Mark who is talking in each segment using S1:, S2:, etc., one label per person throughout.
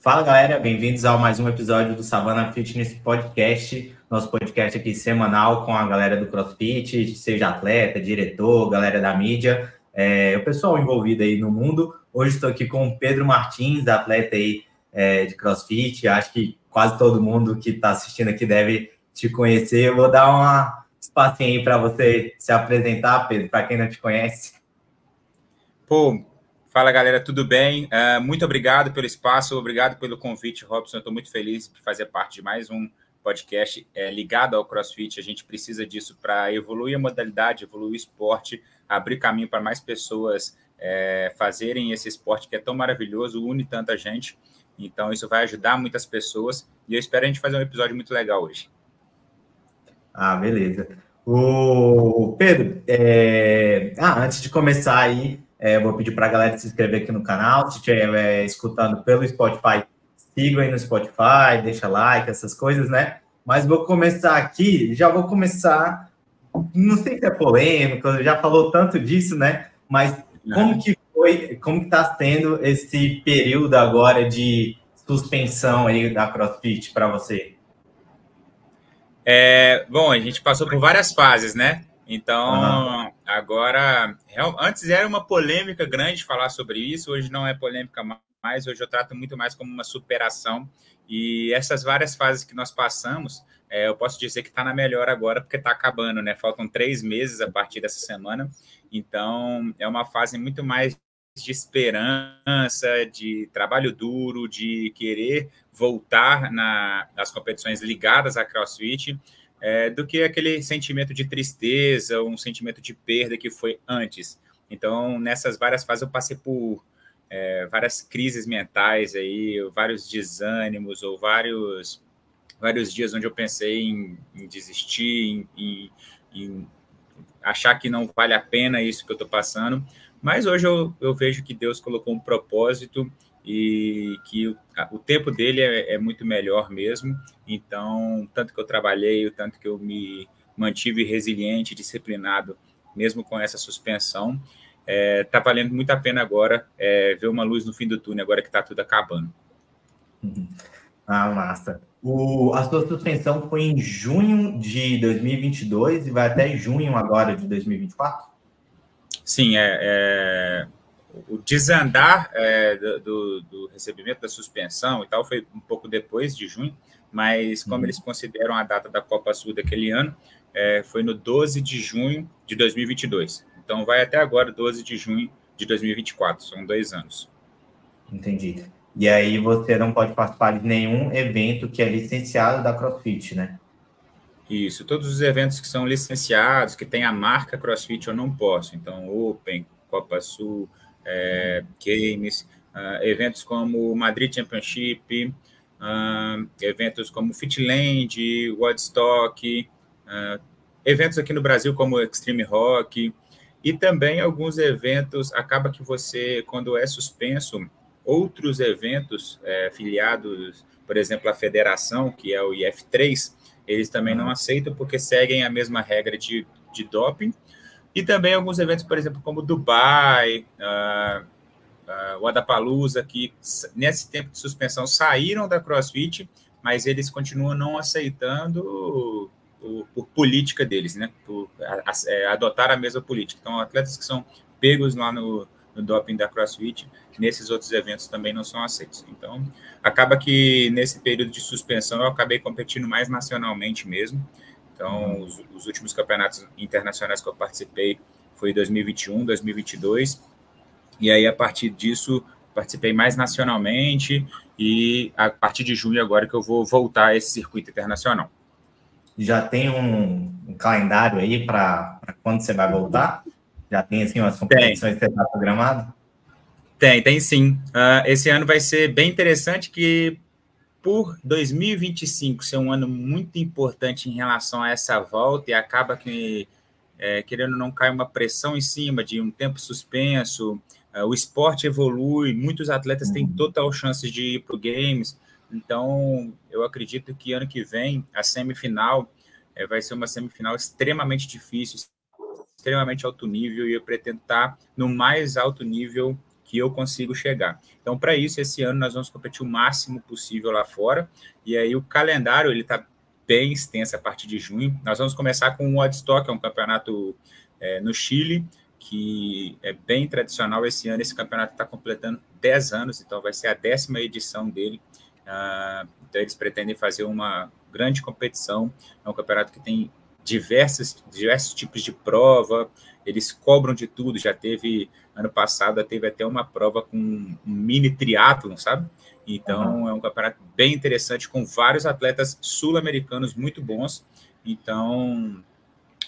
S1: Fala galera, bem-vindos a mais um episódio do Savana Fitness Podcast, nosso podcast aqui semanal com a galera do CrossFit, seja atleta, diretor, galera da mídia, o pessoal envolvido aí no mundo. Hoje estou aqui com o Pedro Martins, atleta aí de CrossFit. Acho que quase todo mundo que está assistindo aqui deve te conhecer. Eu vou dar um espacinho aí para você se apresentar, Pedro, para quem não te conhece.
S2: Fala galera, tudo bem? Muito obrigado pelo espaço, obrigado pelo convite, Robson. Eu estou muito feliz de fazer parte de mais um podcast ligado ao CrossFit. A gente precisa disso para evoluir a modalidade, evoluir o esporte, abrir caminho para mais pessoas fazerem esse esporte que é tão maravilhoso, une tanta gente. Então, isso vai ajudar muitas pessoas e eu espero a gente fazer um episódio muito legal hoje.
S1: Beleza. O Pedro, antes de começar aí, vou pedir para a galera se inscrever aqui no canal. Se estiver escutando pelo Spotify, sigam aí no Spotify, deixa like, essas coisas, né? Mas vou começar aqui, não sei se é polêmico, já falou tanto disso, né? Mas como que está sendo esse período agora de suspensão aí da CrossFit para você?
S2: Bom, a gente passou por várias fases, né? Então, agora... Antes era uma polêmica grande falar sobre isso, hoje não é polêmica mais, hoje eu trato muito mais como uma superação. E essas várias fases que nós passamos, eu posso dizer que está na melhor agora, porque está acabando, né? Faltam 3 meses a partir dessa semana. Então, é uma fase muito mais de esperança, de trabalho duro, de querer voltar nas competições ligadas à CrossFit, do que aquele sentimento de tristeza, um sentimento de perda que foi antes. Então, nessas várias fases, eu passei por várias crises mentais, aí, vários desânimos, ou vários dias onde eu pensei em desistir, em achar que não vale a pena isso que eu estou passando. Mas hoje eu vejo que Deus colocou um propósito e que o tempo dele é muito melhor mesmo. Então, tanto que eu trabalhei, o tanto que eu me mantive resiliente, disciplinado, mesmo com essa suspensão, está valendo muito a pena agora ver uma luz no fim do túnel, agora que está tudo acabando.
S1: Massa. A sua suspensão foi em junho de 2022 e vai até junho agora de 2024?
S2: Sim, o desandar do recebimento da suspensão e tal foi um pouco depois de junho, mas como eles consideram a data da Copa Sul daquele ano, foi no 12 de junho de 2022. Então, vai até agora, 12 de junho de 2024. São 2 anos.
S1: Entendi. E aí você não pode participar de nenhum evento que é licenciado da CrossFit, né?
S2: Isso. Todos os eventos que são licenciados, que tem a marca CrossFit, eu não posso. Então, Open, Copa Sul, Games, eventos como Madrid Championship, eventos como Fitland, Woodstock, eventos aqui no Brasil como Extreme Rock, e também alguns eventos, acaba que você, quando é suspenso, outros eventos filiados, por exemplo, a federação, que é o IF3, eles também não aceitam porque seguem a mesma regra de doping, e também alguns eventos, por exemplo, como Dubai, Wodapalooza, que nesse tempo de suspensão saíram da CrossFit, mas eles continuam não aceitando por política deles, né? Por adotar a mesma política. Então, atletas que são pegos lá no doping da CrossFit, nesses outros eventos também não são aceitos. Então, acaba que nesse período de suspensão eu acabei competindo mais nacionalmente mesmo. Então, os últimos campeonatos internacionais que eu participei foi 2021, 2022, e aí a partir disso participei mais nacionalmente, e a partir de junho agora que eu vou voltar a esse circuito internacional.
S1: Já tem um calendário aí para quando você vai voltar? Já tem, assim, umas competições que você está programado?
S2: Tem sim. Esse ano vai ser bem interessante, que por 2025 ser um ano muito importante em relação a essa volta, e acaba que, querendo ou não, cai uma pressão em cima de um tempo suspenso, o esporte evolui, muitos atletas têm total chance de ir para o Games. Então, eu acredito que ano que vem, a semifinal vai ser uma semifinal extremamente difícil, extremamente alto nível, e eu pretendo estar no mais alto nível que eu consigo chegar. Então, para isso, esse ano nós vamos competir o máximo possível lá fora, e aí o calendário ele está bem extenso a partir de junho. Nós vamos começar com o Woodstock, que é um campeonato no Chile, que é bem tradicional esse ano. Esse campeonato está completando 10 anos, então vai ser a 10ª edição dele. Então, eles pretendem fazer uma grande competição. É um campeonato que tem diversos tipos de prova, eles cobram de tudo. Já teve, ano passado, teve até uma prova com um mini triatlon, sabe? Então, é um campeonato bem interessante, com vários atletas sul-americanos muito bons. Então,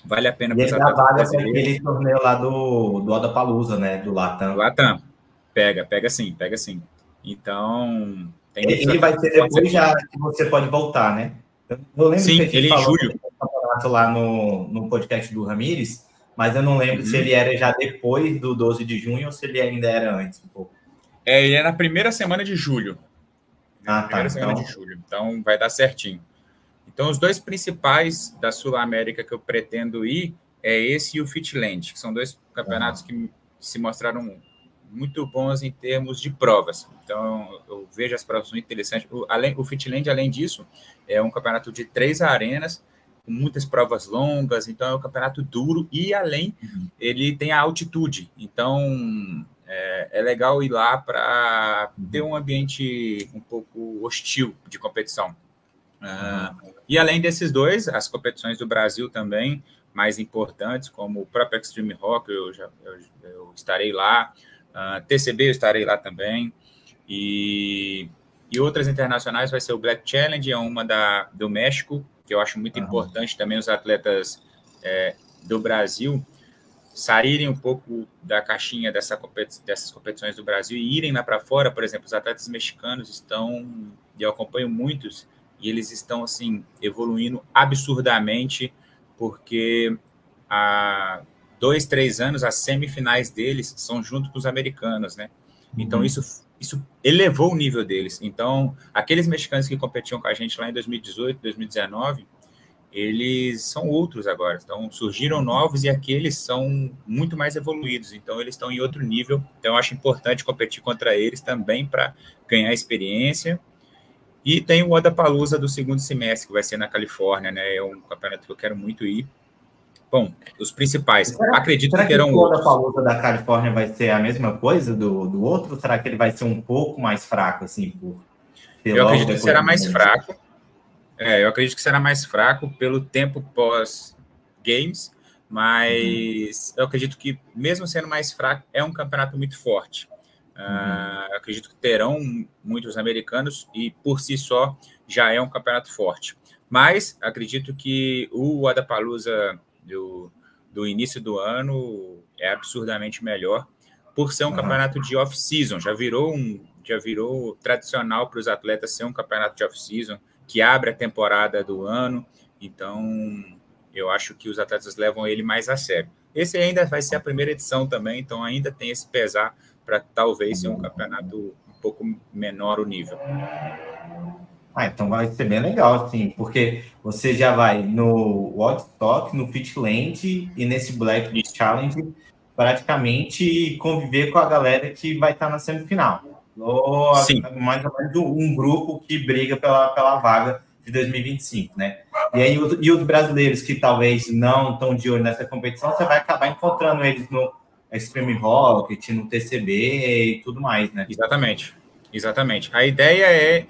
S2: vale a pena
S1: para os atletas brasileiros. Aquele torneio lá do Wodapalooza, né? Do Latam.
S2: Latam. Pega sim. Então,
S1: ele vai ser depois já que você pode voltar, né? Eu lembro
S2: sim,
S1: que
S2: ele em julho.
S1: Lá no podcast do Ramires, mas eu não lembro se ele era já depois do 12 de junho ou se ele ainda era antes um pouco.
S2: Ele é na primeira semana de julho.
S1: Semana
S2: de julho. Então, vai dar certinho. Então, os dois principais da Sul-América que eu pretendo ir é esse e o Fitland, que são dois campeonatos que se mostraram muito bons em termos de provas. Então, eu vejo as provas muito interessantes. O Fitland, além disso, é um campeonato de 3 arenas, com muitas provas longas, então é um campeonato duro e, além, ele tem a altitude. Então, é legal ir lá para ter um ambiente um pouco hostil de competição. E, além desses dois, as competições do Brasil também, mais importantes, como o próprio Extreme Rock, eu estarei lá. TCB eu estarei lá também. E outras internacionais vai ser o Black Challenge, é uma do México, que eu acho muito importante também os atletas do Brasil saírem um pouco da caixinha dessas competições do Brasil e irem lá para fora. Por exemplo, os atletas mexicanos estão, e eu acompanho muitos, e eles estão assim evoluindo absurdamente, porque há 2, 3 anos as semifinais deles são junto com os americanos, né? Então isso elevou o nível deles. Então, aqueles mexicanos que competiam com a gente lá em 2018, 2019, eles são outros agora. Então, surgiram novos e aqueles são muito mais evoluídos. Então, eles estão em outro nível. Então, eu acho importante competir contra eles também para ganhar experiência. E tem o Wodapalooza do segundo semestre, que vai ser na Califórnia, né? É um campeonato que eu quero muito ir. Bom, os principais. Acredito que terão outros.
S1: Será que o Wodapalooza da Califórnia vai ser a mesma coisa do outro? Ou será que ele vai ser um pouco mais fraco, assim?
S2: Eu acredito que será mais fraco. Eu acredito que será mais fraco pelo tempo pós-games, mas eu acredito que, mesmo sendo mais fraco, é um campeonato muito forte. Eu acredito que terão muitos americanos e, por si só, já é um campeonato forte. Mas acredito que o Wodapalooza do início do ano é absurdamente melhor, por ser um campeonato de off-season. Já virou tradicional para os atletas ser um campeonato de off-season, que abre a temporada do ano. Então, eu acho que os atletas levam ele mais a sério. Esse ainda vai ser a primeira edição também, então ainda tem esse pesar para talvez ser um campeonato um pouco menor o nível.
S1: Então vai ser bem legal, assim, porque você já vai no Woodstock, no Fitland e nesse Black Challenge praticamente conviver com a galera que vai estar na semifinal. Ou mais ou menos um grupo que briga pela vaga de 2025, né? E aí os brasileiros que talvez não estão de olho nessa competição, você vai acabar encontrando eles no Extreme Rocket, no TCB e tudo mais, né?
S2: Exatamente. A ideia é,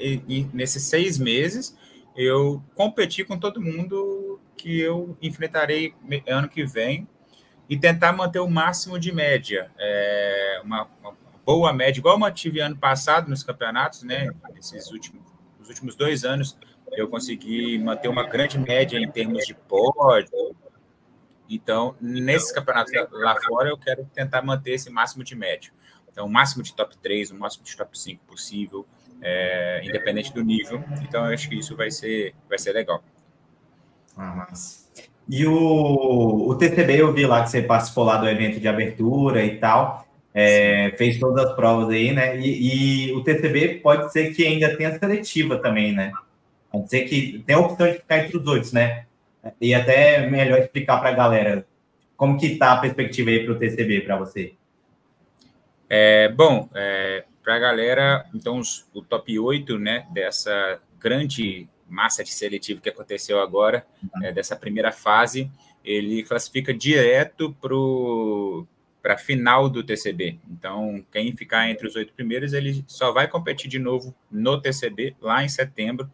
S2: nesses 6 meses, eu competir com todo mundo que eu enfrentarei ano que vem e tentar manter o máximo de média. Uma boa média, igual eu mantive ano passado nos campeonatos, né? Nos últimos 2 anos, eu consegui manter uma grande média em termos de pódio. Então, nesses campeonatos lá fora, eu quero tentar manter esse máximo de média. Então, o máximo de top 3, o máximo de top 5 possível, independente do nível. Então, eu acho que isso vai ser legal.
S1: Mas... E o TCB, eu vi lá que você participou lá do evento de abertura e tal, fez todas as provas aí, né? E o TCB pode ser que ainda tenha seletiva também, né? Pode ser que tem a opção de ficar entre os 8, né? E até melhor explicar para a galera como que tá a perspectiva aí para o TCB para você.
S2: Bom, para a galera, então, o top 8, né, dessa grande massa de seletivo que aconteceu agora, dessa primeira fase, ele classifica direto para a final do TCB. Então, quem ficar entre os 8 primeiros, ele só vai competir de novo no TCB, lá em setembro,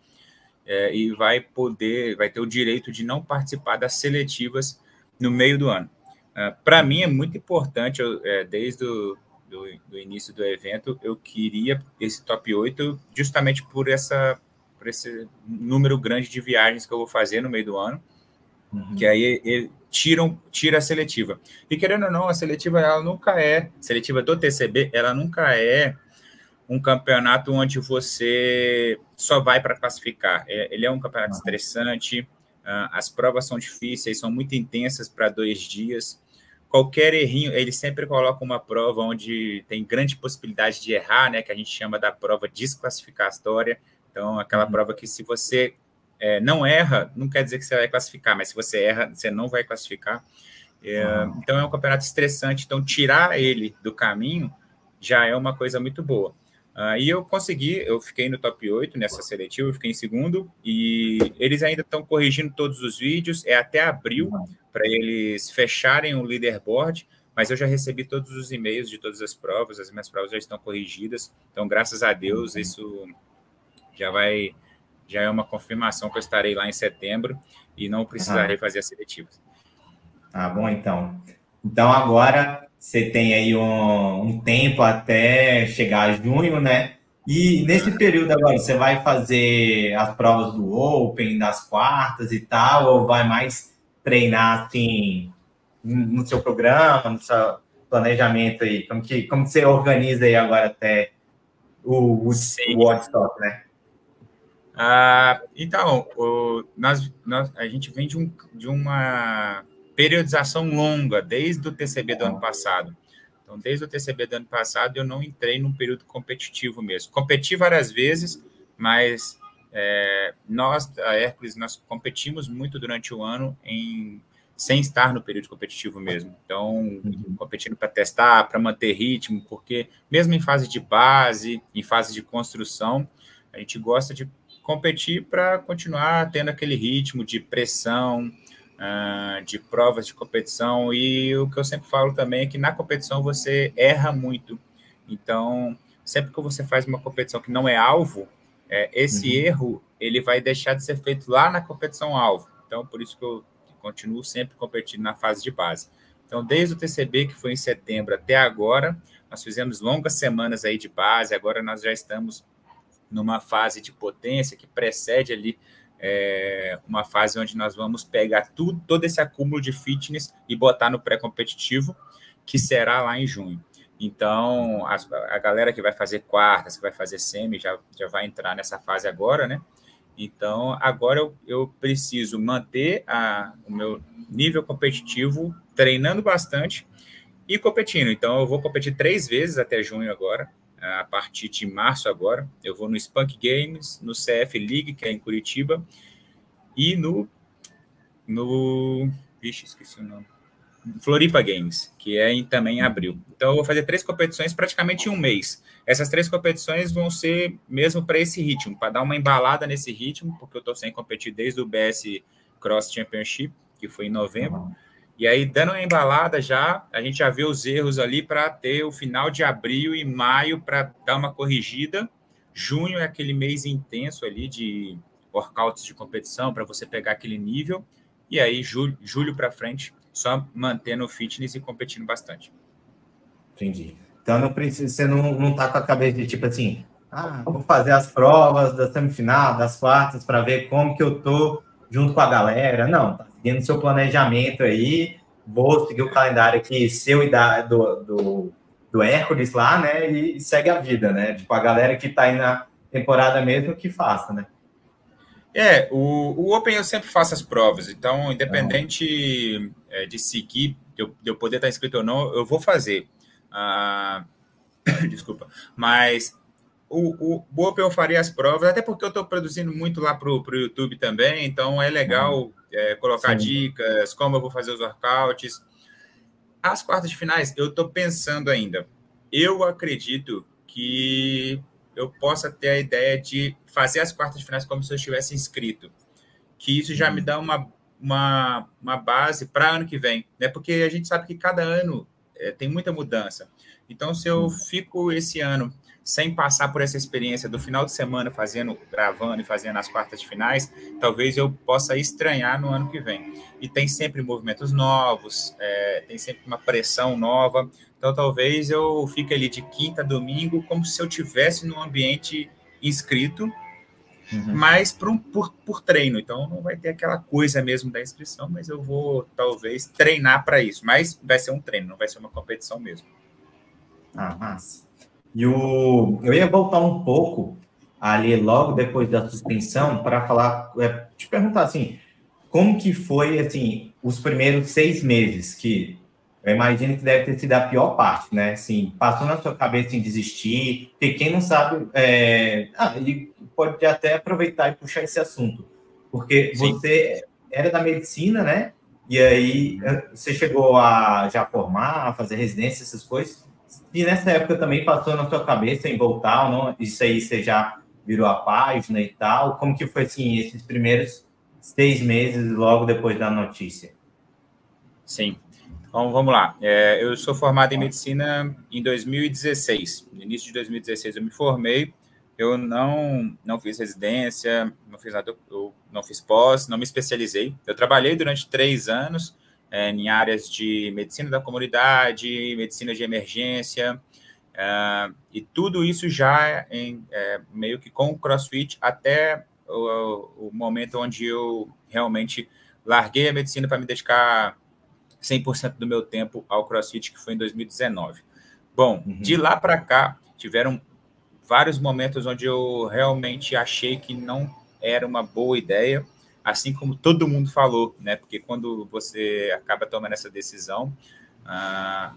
S2: e vai ter o direito de não participar das seletivas no meio do ano. Para mim, é muito importante, desde do início do evento, eu queria esse top 8 justamente por esse número grande de viagens que eu vou fazer no meio do ano, que aí tira a seletiva. E querendo ou não, a seletiva, seletiva do TCB, ela nunca é um campeonato onde você só vai para classificar. Ele é um campeonato estressante, as provas são difíceis, são muito intensas para 2 dias. Qualquer errinho, ele sempre coloca uma prova onde tem grande possibilidade de errar, né, que a gente chama da prova desclassificatória. Então, aquela prova que se você não erra, não quer dizer que você vai classificar, mas se você erra, você não vai classificar. Então, é um campeonato estressante. Então, tirar ele do caminho já é uma coisa muito boa. E eu fiquei no top 8 nessa seletiva, eu fiquei em segundo, e eles ainda estão corrigindo todos os vídeos, até abril, para eles fecharem o leaderboard, mas eu já recebi todos os e-mails de todas as minhas provas já estão corrigidas, então, graças a Deus, isso já é uma confirmação que eu estarei lá em setembro e não precisarei fazer as seletivas.
S1: Bom, então. Então, agora você tem aí um tempo até chegar a junho, né? E nesse período agora, você vai fazer as provas do Open, das quartas e tal, ou vai mais treinar, assim, no seu programa, no seu planejamento aí? Como que você organiza aí agora até o Woodstock, né?
S2: Então, a gente vem de uma periodização longa, desde o TCB do ano passado. Então, desde o TCB do ano passado, eu não entrei num período competitivo mesmo. Competi várias vezes, mas nós, a Hércules, nós competimos muito durante o ano sem estar no período competitivo mesmo. Então, competindo para testar, para manter ritmo, porque mesmo em fase de base, em fase de construção, a gente gosta de competir para continuar tendo aquele ritmo de pressão, de provas de competição, e o que eu sempre falo também é que na competição você erra muito. Então, sempre que você faz uma competição que não é alvo, esse erro ele vai deixar de ser feito lá na competição alvo. Então, por isso que eu continuo sempre competindo na fase de base. Então, desde o TCB, que foi em setembro, até agora, nós fizemos longas semanas aí de base, agora nós já estamos numa fase de potência que precede ali uma fase onde nós vamos pegar todo esse acúmulo de fitness e botar no pré-competitivo, que será lá em junho. Então, a galera que vai fazer quartas, que vai fazer semi, já vai entrar nessa fase agora, né? Então, agora eu preciso manter o meu nível competitivo, treinando bastante e competindo. Então, eu vou competir 3 vezes até junho agora. A partir de março agora, eu vou no Spunk Games, no CF League, que é em Curitiba, e no esqueci o nome. Floripa Games, que é também em abril. Então, eu vou fazer 3 competições praticamente em um mês. Essas 3 competições vão ser mesmo para esse ritmo, para dar uma embalada nesse ritmo, porque eu estou sem competir desde o BS Cross Championship, que foi em novembro. E aí, dando uma embalada a gente já vê os erros ali para ter o final de abril e maio para dar uma corrigida. Junho é aquele mês intenso ali de workouts de competição para você pegar aquele nível. E aí, julho para frente, só mantendo o fitness e competindo bastante.
S1: Entendi. Então, você não tá com a cabeça de tipo assim, vou fazer as provas da semifinal, das quartas, para ver como que eu tô junto com a galera. Não, tá seguindo seu planejamento aí, vou seguir o calendário aqui seu e do Hércules lá, né? E segue a vida, né? Tipo, a galera que tá aí na temporada mesmo que faça, né?
S2: O Open eu sempre faço as provas, então, independente de seguir, de eu poder estar inscrito ou não, eu vou fazer. Desculpa, mas o Open eu faria as provas, até porque eu estou produzindo muito lá para o YouTube também, então é legal colocar dicas, como eu vou fazer os workouts. As quartas de finais, eu estou pensando ainda. eu acredito que eu possa ter a ideia de fazer as quartas de finais como se eu estivesse inscrito, que isso já me dá uma base para ano que vem, né? Porque a gente sabe que cada ano tem muita mudança. Então, se eu fico esse ano sem passar por essa experiência do final de semana gravando e fazendo as quartas de finais, talvez eu possa estranhar no ano que vem. E tem sempre movimentos novos, tem sempre uma pressão nova. Então, talvez eu fique ali de quinta a domingo como se eu tivesse num ambiente inscrito, mas por treino. Então, não vai ter aquela coisa mesmo da inscrição, mas eu vou, talvez, treinar para isso. Mas vai ser um treino, não vai ser uma competição mesmo.
S1: Ah, massa. Eu ia voltar um pouco ali logo depois da suspensão para falar, te perguntar assim, como que foi assim os primeiros 6 meses, que eu imagino que deve ter sido a pior parte, né? Assim, passou na sua cabeça em desistir, porque quem não sabe, e pode até aproveitar e puxar esse assunto, porque você era da medicina, né? E aí você chegou a já formar, a fazer residência, essas coisas. E nessa época também passou na sua cabeça em voltar ou não? Isso aí você já virou a página e tal? Como que foi, assim, esses primeiros 6 meses logo depois da notícia?
S2: Sim. Então, vamos lá. Eu sou formado em medicina em 2016. No início de 2016 eu me formei. Eu não fiz residência, não fiz nada, eu não fiz pós, não me especializei. Eu trabalhei durante 3 anos em áreas de medicina da comunidade, medicina de emergência, e tudo isso já meio que com o CrossFit até o momento onde eu realmente larguei a medicina para me dedicar 100% do meu tempo ao CrossFit, que foi em 2019. Bom, de lá para cá, tiveram vários momentos onde eu realmente achei que não era uma boa ideia, assim como todo mundo falou, né? Porque quando você acaba tomando essa decisão,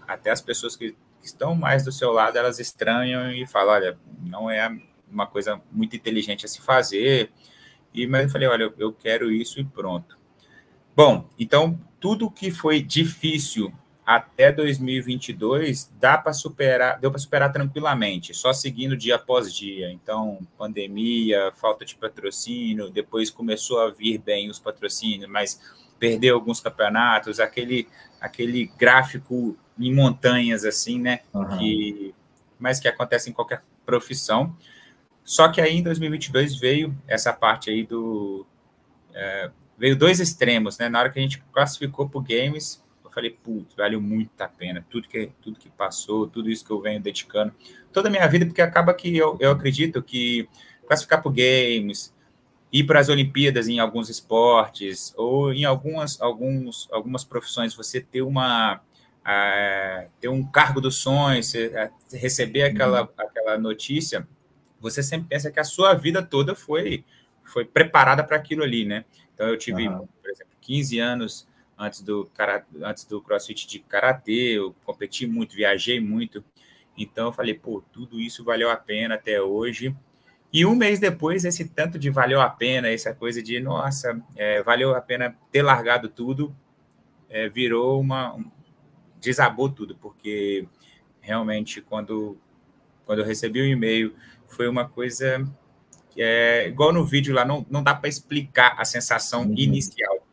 S2: até as pessoas que estão mais do seu lado, elas estranham e falam, olha, não é uma coisa muito inteligente a se fazer. Mas eu falei, olha, eu quero isso e pronto. Bom, então, tudo que foi difícil até 2022 deu para superar tranquilamente, só seguindo dia após dia. Então, pandemia, falta de patrocínio, depois começou a vir bem os patrocínios, mas perdeu alguns campeonatos, aquele gráfico em montanhas, assim, né? Mas que acontece em qualquer profissão. Só que aí, em 2022, veio essa parte aí veio 2 extremos, né? Na hora que a gente classificou para o Games, eu falei, putz, valeu muito a pena, tudo que passou, tudo isso que eu venho dedicando, toda a minha vida, porque acaba que eu acredito que classificar para o Games, ir para as Olimpíadas em alguns esportes, ou em algumas profissões, você ter ter um cargo dos sonhos, receber aquela notícia, você sempre pensa que a sua vida toda foi preparada para aquilo ali, né? Então, eu tive, por exemplo, 15 anos antes do CrossFit de Karatê, eu competi muito, viajei muito. Então, eu falei, pô, tudo isso valeu a pena até hoje. E um mês depois, esse tanto de valeu a pena, essa coisa de, nossa, valeu a pena ter largado tudo, virou desabou tudo, porque realmente, quando eu recebi o e-mail, foi uma coisa... igual no vídeo lá, não dá para explicar a sensação inicial.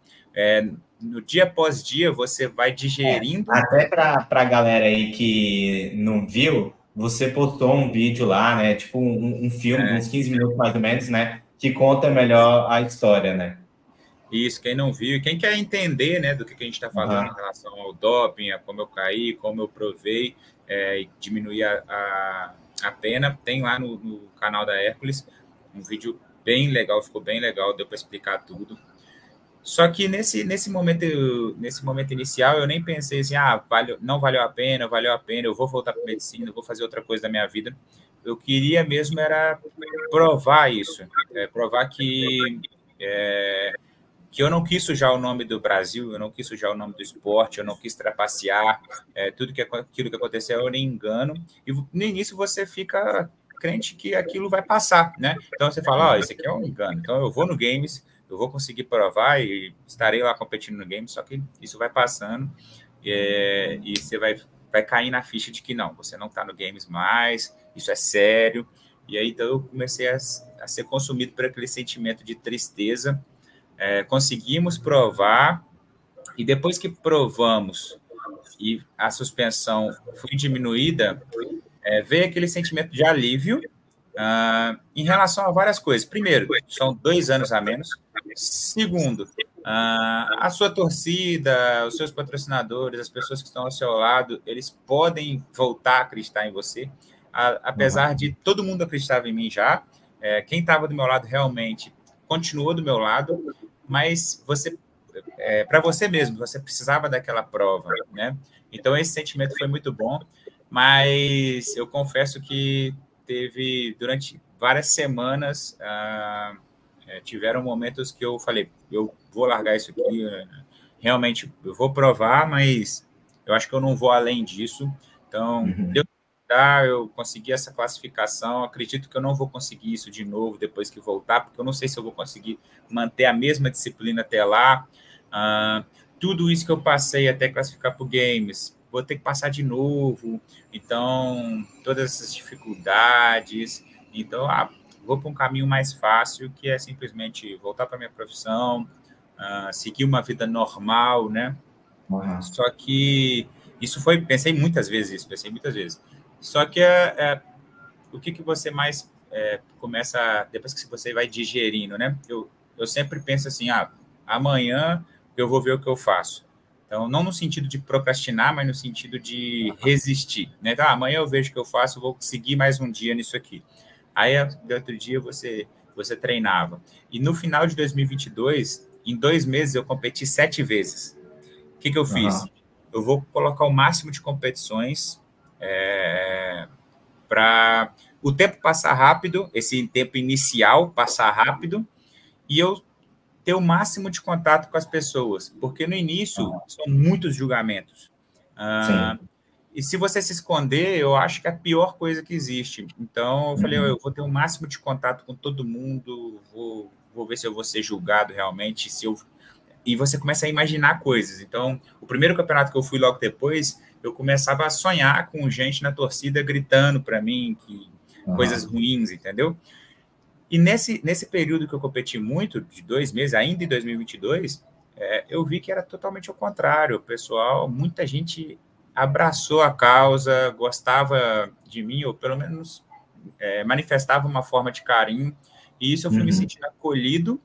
S2: No dia após dia, você vai digerindo...
S1: até para a galera aí que não viu, você postou um vídeo lá, né? Tipo um filme de uns 15 minutos mais ou menos, né? Que conta melhor a história, né?
S2: Isso, quem não viu, quem quer entender, né, do que a gente está falando em relação ao doping, a como eu caí, como eu provei, diminuir a pena, tem lá no canal da Hércules um vídeo bem legal, ficou bem legal, deu para explicar tudo. Só que nesse momento inicial, eu nem pensei assim, não valeu a pena, eu vou voltar para medicina, eu vou fazer outra coisa da minha vida. Eu queria mesmo era provar isso, provar que eu não quis sujar o nome do Brasil, eu não quis sujar o nome do esporte, eu não quis trapacear, aquilo que aconteceu era um engano, e no início você fica crente que aquilo vai passar, né? Então você fala, isso aqui é um engano, então eu vou no Games, eu vou conseguir provar e estarei lá competindo no Games, só que isso vai passando, e você vai vai cair na ficha de que não, você não está no games mais, isso é sério. E aí, então, eu comecei a ser consumido por aquele sentimento de tristeza. Conseguimos provar, e depois que provamos e a suspensão foi diminuída, veio aquele sentimento de alívio em relação a várias coisas. Primeiro, são 2 anos a menos. Segundo, a sua torcida, os seus patrocinadores, as pessoas que estão ao seu lado, eles podem voltar a acreditar em você. Apesar de todo mundo acreditava em mim já, quem estava do meu lado realmente continuou do meu lado, mas para você mesmo, você precisava daquela prova, né? Então, esse sentimento foi muito bom, mas eu confesso que teve, durante várias semanas, tiveram momentos que eu falei, eu vou largar isso aqui, realmente, eu vou provar, mas eu acho que eu não vou além disso. Então, eu consegui essa classificação, acredito que eu não vou conseguir isso de novo depois que voltar, porque eu não sei se eu vou conseguir manter a mesma disciplina até lá. Tudo isso que eu passei até classificar para o Games, vou ter que passar de novo, então, todas essas dificuldades, então, vou para um caminho mais fácil, que é simplesmente voltar para a minha profissão, seguir uma vida normal, né? Só que isso foi, pensei muitas vezes, só que o que você mais começa, depois que você vai digerindo, né? Eu sempre penso assim, amanhã eu vou ver o que eu faço. Então, não no sentido de procrastinar, mas no sentido de resistir, né? Então, amanhã eu vejo o que eu faço, vou seguir mais um dia nisso aqui. Aí, no outro dia, você treinava. E no final de 2022, em 2 meses, eu competi 7 vezes. O que eu fiz? Eu vou colocar o máximo de competições para o tempo passar rápido, esse tempo inicial passar rápido, e eu ter o máximo de contato com as pessoas, porque no início são muitos julgamentos. E se você se esconder, eu acho que é a pior coisa que existe. Então, eu falei, eu vou ter o máximo de contato com todo mundo, vou ver se eu vou ser julgado realmente, e você começa a imaginar coisas. Então, o primeiro campeonato que eu fui logo depois, eu começava a sonhar com gente na torcida gritando para mim coisas ruins, entendeu? E nesse período que eu competi muito, de 2 meses, ainda em 2022, eu vi que era totalmente ao contrário. O pessoal, muita gente abraçou a causa, gostava de mim, ou pelo menos manifestava uma forma de carinho, e isso eu fui me sentindo acolhido.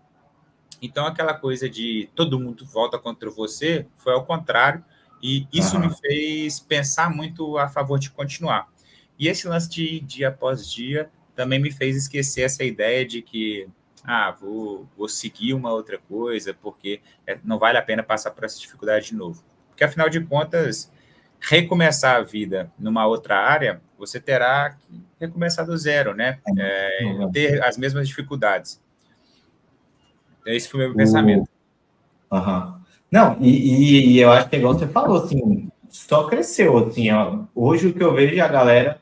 S2: Então, aquela coisa de todo mundo volta contra você foi ao contrário, e isso me fez pensar muito a favor de continuar. E esse lance de dia após dia também me fez esquecer essa ideia de que vou seguir uma outra coisa, porque não vale a pena passar por essa dificuldade de novo. Porque, afinal de contas, recomeçar a vida numa outra área, você terá que recomeçar do zero, né? Ter as mesmas dificuldades. Esse foi o meu pensamento.
S1: Não, e eu acho que é igual você falou, assim, só cresceu, assim, ó. Hoje o que eu vejo é a galera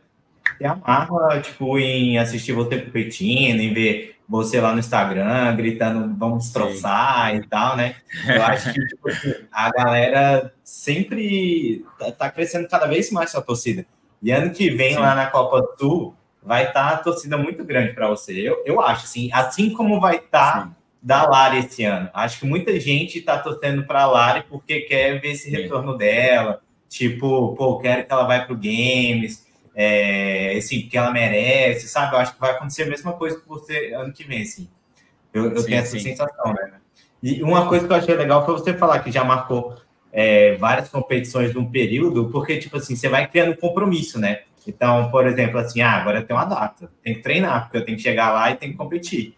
S1: se amarra, tipo, em assistir você competindo, em ver você lá no Instagram, gritando, vamos destroçar e tal, né? Eu acho que, tipo, a galera sempre tá crescendo cada vez mais sua torcida. E ano que vem, lá na Copa Sul, vai estar a torcida muito grande para você. Eu acho, assim como vai estar da Lari esse ano. Acho que muita gente está torcendo para a Lari porque quer ver esse retorno dela. Tipo, quero que ela vá para o Games, assim, porque ela merece, sabe? Eu acho que vai acontecer a mesma coisa com você ano que vem, assim. Eu tenho essa sensação, né? E uma coisa que eu achei legal foi você falar que já marcou várias competições num período, porque, tipo assim, você vai criando compromisso, né? Então, por exemplo, assim, agora eu tenho uma data, tem que treinar, porque eu tenho que chegar lá e tenho que competir.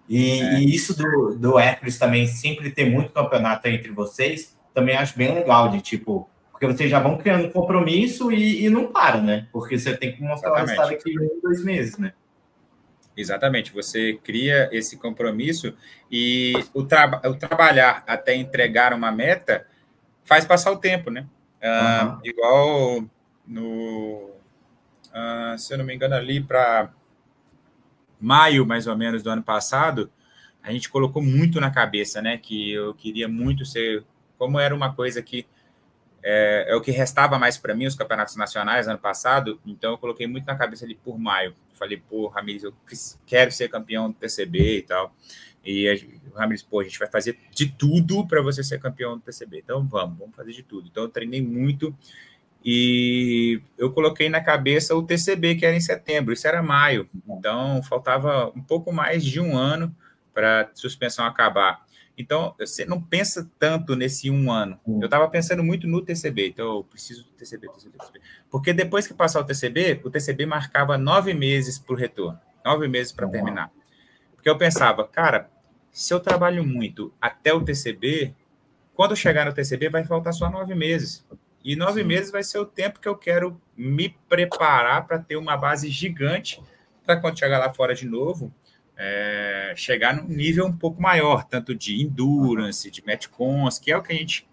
S1: E isso do Hércules também, sempre ter muito campeonato entre vocês, também acho bem legal, de tipo, porque vocês já vão criando compromisso e não para, né? Porque você tem que mostrar o resultado aqui em 2 meses, né?
S2: Exatamente, você cria esse compromisso e o trabalhar até entregar uma meta faz passar o tempo, né? Igual se eu não me engano, ali para maio, mais ou menos, do ano passado, a gente colocou muito na cabeça, né? Que eu queria muito ser... Como era uma coisa que é o que restava mais para mim, os campeonatos nacionais, ano passado, então eu coloquei muito na cabeça ali por maio. Falei, pô, Ramires, eu quero ser campeão do TCB e tal. E o Ramires, pô, a gente vai fazer de tudo para você ser campeão do TCB. Então vamos fazer de tudo. Então eu treinei muito e eu coloquei na cabeça o TCB, que era em setembro, isso era maio. Então faltava um pouco mais de um ano para a suspensão acabar. Então, você não pensa tanto nesse um ano. Eu estava pensando muito no TCB, então eu preciso do TCB. Porque depois que passar o TCB marcava 9 meses para o retorno, 9 meses para terminar. Porque eu pensava, cara, se eu trabalho muito até o TCB, quando chegar no TCB vai faltar só 9 meses. E 9 meses vai ser o tempo que eu quero me preparar para ter uma base gigante para quando chegar lá fora de novo, chegar num nível um pouco maior, tanto de endurance, de metcons, que é o que a gente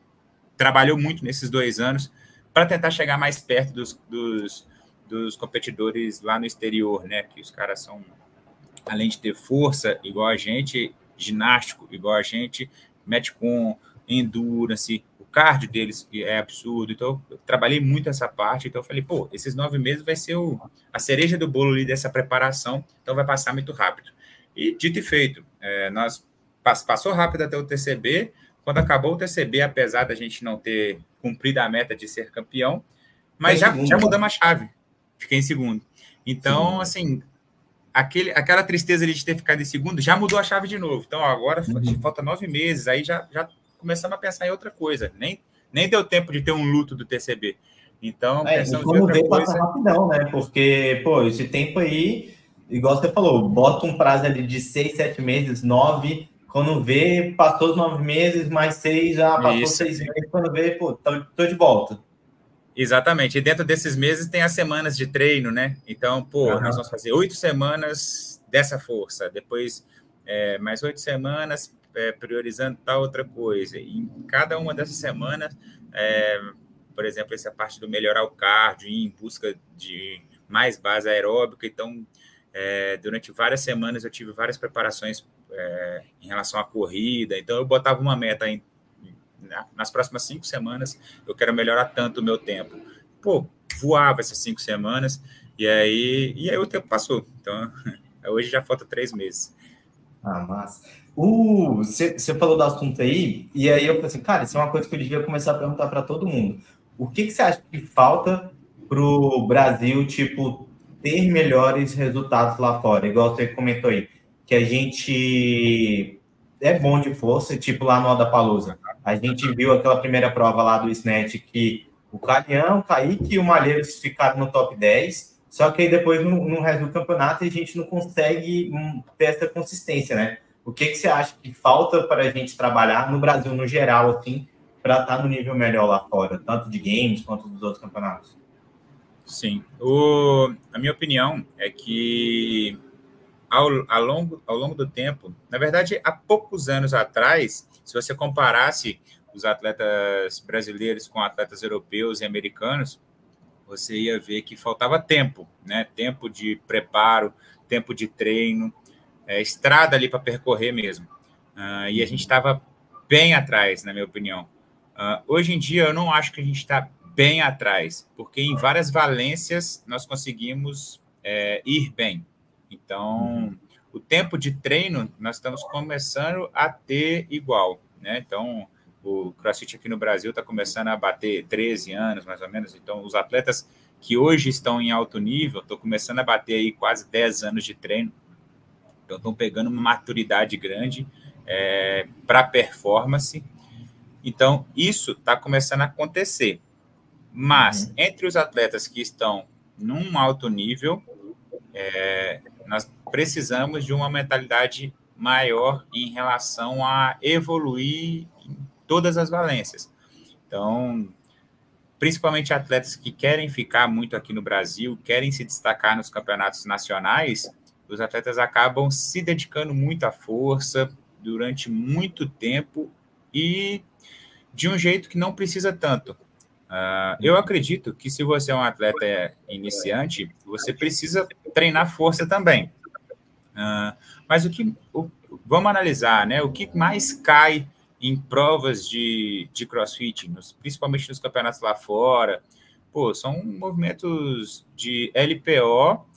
S2: trabalhou muito nesses 2 anos, para tentar chegar mais perto dos competidores lá no exterior, né? Que os caras são, além de ter força igual a gente, ginástico igual a gente, metcon, endurance, o cardio deles é absurdo. Então, eu trabalhei muito essa parte. Então, eu falei, pô, esses 9 meses vai ser a cereja do bolo ali dessa preparação, então vai passar muito rápido. E dito e feito, nós passou rápido até o TCB. Quando acabou o TCB, apesar da gente não ter cumprido a meta de ser campeão, mas já mudamos a chave. Fiquei em segundo. Então, assim, aquela tristeza de ter ficado em segundo já mudou a chave de novo. Então, agora falta 9 meses, aí já começamos a pensar em outra coisa. Nem deu tempo de ter um luto do TCB. Então,
S1: pensamos em outra coisa. Passa rapidão, né? Porque, pô, esse tempo aí, igual você falou, bota um prazo ali de 6, 7 meses, 9. Quando vê, passou os 9 meses, mais 6, já passou 6 meses. Quando vê, pô, tô de volta.
S2: Exatamente. E dentro desses meses tem as semanas de treino, né? Então, pô, nós vamos fazer 8 semanas dessa força, depois mais 8 semanas priorizando tal outra coisa. E em cada uma dessas semanas, por exemplo, essa parte do melhorar o cardio, ir em busca de mais base aeróbica. Então, durante várias semanas eu tive várias preparações em relação à corrida. Então, eu botava uma meta nas próximas 5 semanas, eu quero melhorar tanto o meu tempo. Pô, voava essas 5 semanas, e aí o tempo passou. Então, hoje já falta 3 meses.
S1: Ah, massa. Você falou do assunto aí, e aí eu falei assim, cara, isso é uma coisa que eu devia começar a perguntar para todo mundo. O que você acha que falta para o Brasil, tipo, ter melhores resultados lá fora? Igual você comentou aí, que a gente é bom de força, tipo lá no Wodapalooza. A gente viu aquela primeira prova lá do Snatch que o Calião, o Kaique e o Malheiros ficaram no top 10, só que aí depois no resto do campeonato a gente não consegue ter essa consistência, né? O que você acha que falta para a gente trabalhar no Brasil no geral, assim, para estar no nível melhor lá fora, tanto de games quanto dos outros campeonatos?
S2: Sim. A minha opinião é que ao longo do tempo, na verdade, há poucos anos atrás, se você comparasse os atletas brasileiros com atletas europeus e americanos, você ia ver que faltava tempo, né? Tempo de preparo, tempo de treino, estrada ali para percorrer mesmo. E a gente estava bem atrás, na minha opinião. Hoje em dia, eu não acho que a gente está bem atrás, porque em várias valências nós conseguimos ir bem. Então, o tempo de treino, nós estamos começando a ter igual, né? Então, o CrossFit aqui no Brasil está começando a bater 13 anos, mais ou menos. Então, os atletas que hoje estão em alto nível estão começando a bater aí quase 10 anos de treino. Então, estão pegando uma maturidade grande para performance. Então, isso está começando a acontecer. Mas, entre os atletas que estão num alto nível, nós precisamos de uma mentalidade maior em relação a evoluir em todas as valências. Então, principalmente atletas que querem ficar muito aqui no Brasil, querem se destacar nos campeonatos nacionais, os atletas acabam se dedicando muito à força durante muito tempo e de um jeito que não precisa tanto. Eu acredito que se você é um atleta iniciante, você precisa treinar força também. Mas vamos analisar, né? O que mais cai em provas de CrossFit, principalmente nos campeonatos lá fora. Pô, são movimentos de LPO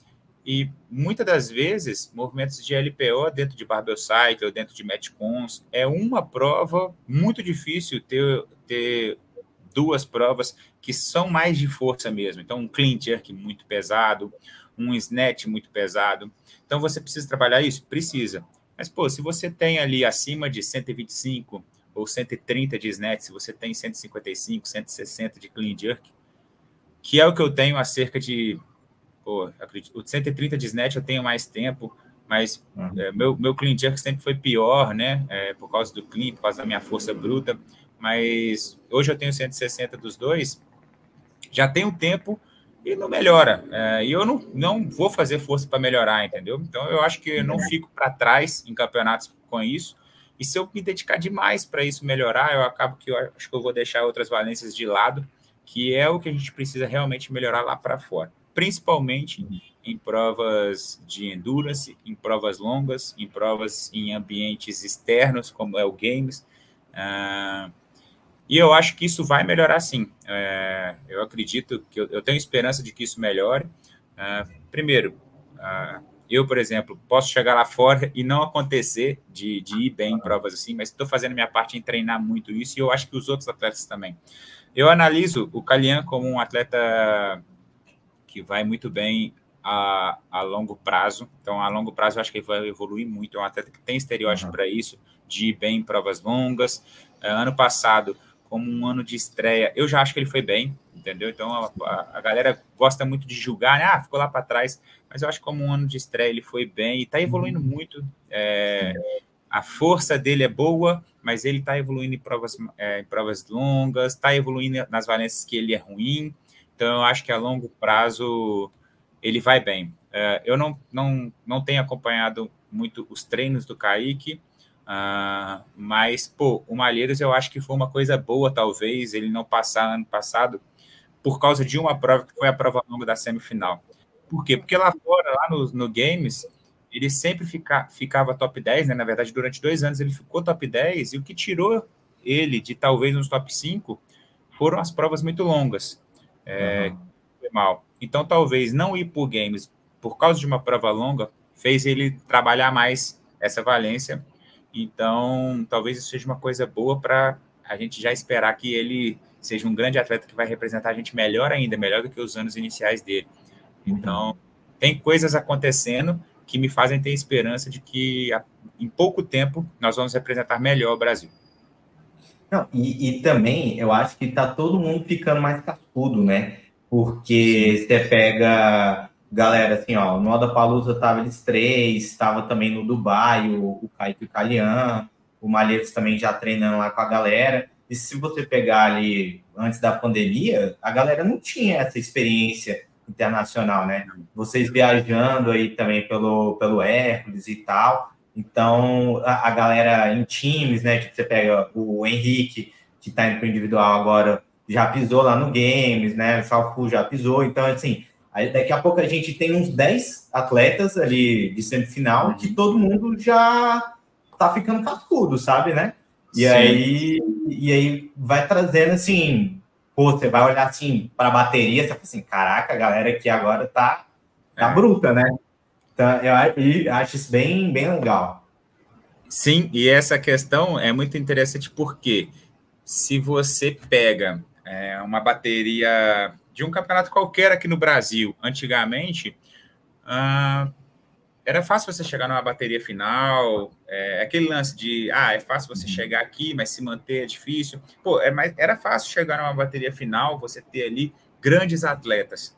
S2: e muitas das vezes movimentos de LPO dentro de Barbell Cycle, dentro de Metcons, é uma prova muito difícil ter duas provas que são mais de força mesmo. Então, um clean jerk muito pesado, um snatch muito pesado. Então, você precisa trabalhar isso? Precisa. Mas, pô, se você tem ali acima de 125 ou 130 de snatch, se você tem 155, 160 de clean jerk, que é o que eu tenho há cerca de... Pô, acredito, o 130 de snatch eu tenho mais tempo, mas meu clean jerk sempre foi pior, né? Por causa do clean, por causa da minha força bruta. Mas hoje eu tenho 160 dos dois, já tenho tempo e não melhora. E eu não vou fazer força para melhorar, entendeu? Então eu acho que eu não fico para trás em campeonatos com isso. E se eu me dedicar demais para isso melhorar, eu acabo que eu acho que eu vou deixar outras valências de lado, que é o que a gente precisa realmente melhorar lá para fora. Principalmente em provas de endurance, em provas longas, em provas em ambientes externos, como é o Games. E eu acho que isso vai melhorar sim. Eu acredito que eu tenho esperança de que isso melhore. Primeiro, eu, por exemplo, posso chegar lá fora e não acontecer de ir bem em provas assim, mas estou fazendo minha parte em treinar muito isso e eu acho que os outros atletas também. Eu analiso o Kalian como um atleta que vai muito bem a longo prazo. Então, a longo prazo, eu acho que ele vai evoluir muito. É um atleta que tem estereótipo para isso, de ir bem em provas longas. Ano passado, como um ano de estreia, eu já acho que ele foi bem, entendeu? Então, a galera gosta muito de julgar, né? Ficou lá para trás. Mas eu acho que como um ano de estreia, ele foi bem e está evoluindo muito. A força dele é boa, mas ele está evoluindo em provas longas, está evoluindo nas valências que ele é ruim. Então, eu acho que a longo prazo ele vai bem. Eu não tenho acompanhado muito os treinos do Kaique, mas, pô, o Malheiros eu acho que foi uma coisa boa, talvez, ele não passar ano passado por causa de uma prova que foi a prova longa da semifinal. Por quê? Porque lá fora, lá no Games, ele sempre ficava top 10, né? Na verdade, durante 2 anos ele ficou top 10, e o que tirou ele de talvez uns top 5 foram as provas muito longas. Foi mal. Então, talvez não ir por Games por causa de uma prova longa fez ele trabalhar mais essa valência. Então, talvez isso seja uma coisa boa para a gente já esperar que ele seja um grande atleta que vai representar a gente melhor ainda, melhor do que os anos iniciais dele. Então, tem coisas acontecendo que me fazem ter esperança de que em pouco tempo nós vamos representar melhor o Brasil.
S1: Não, e também eu acho que tá todo mundo ficando mais cascudo, né? Porque você pega, galera, assim, ó, no Odapalooza tava eles 3, estava também no Dubai, o Kaique e o Kalian, o Malheiros também já treinando lá com a galera. E se você pegar ali antes da pandemia, a galera não tinha essa experiência internacional, né? Vocês viajando aí também pelo Hércules e tal. Então, a galera em times, né? Tipo, você pega o Henrique, que está indo para o individual agora, já pisou lá no Games, né? O Salfu já pisou. Então, assim, daqui a pouco a gente tem uns 10 atletas ali de semifinal que todo mundo já tá ficando cascudo, sabe, né? E aí vai trazendo, assim, pô, você vai olhar, assim, para a bateria, você fala assim, caraca, a galera aqui agora tá bruta, né? Então, eu acho isso bem, bem legal.
S2: Sim, e essa questão é muito interessante porque se você pega uma bateria de um campeonato qualquer aqui no Brasil, antigamente, era fácil você chegar numa bateria final, aquele lance de, é fácil você chegar aqui, mas se manter é difícil. Pô, era fácil chegar numa bateria final, você ter ali grandes atletas,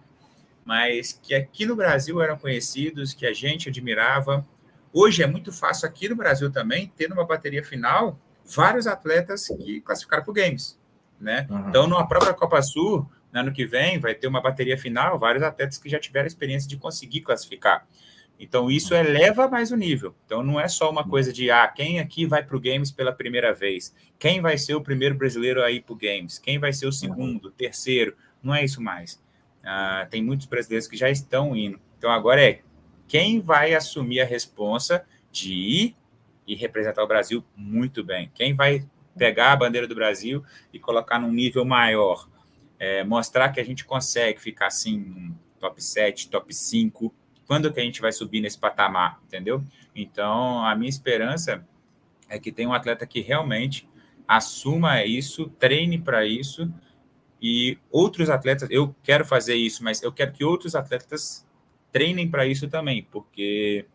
S2: mas que aqui no Brasil eram conhecidos, que a gente admirava. Hoje é muito fácil aqui no Brasil também ter numa bateria final vários atletas que classificaram para o Games, né? Então, numa própria Copa Sul, no ano que vem, vai ter uma bateria final, vários atletas que já tiveram a experiência de conseguir classificar. Então, isso eleva mais o nível. Então, não é só uma coisa de, quem aqui vai para o Games pela primeira vez? Quem vai ser o primeiro brasileiro a ir para o Games? Quem vai ser o segundo, terceiro? Não é isso mais. Tem muitos brasileiros que já estão indo. Então, agora quem vai assumir a responsa de ir e representar o Brasil muito bem? Quem vai pegar a bandeira do Brasil e colocar num nível maior. Mostrar que a gente consegue ficar assim, top 7, top 5, quando que a gente vai subir nesse patamar, entendeu? Então, a minha esperança é que tenha um atleta que realmente assuma isso, treine para isso, e outros atletas, eu quero fazer isso, mas eu quero que outros atletas treinem para isso também, porque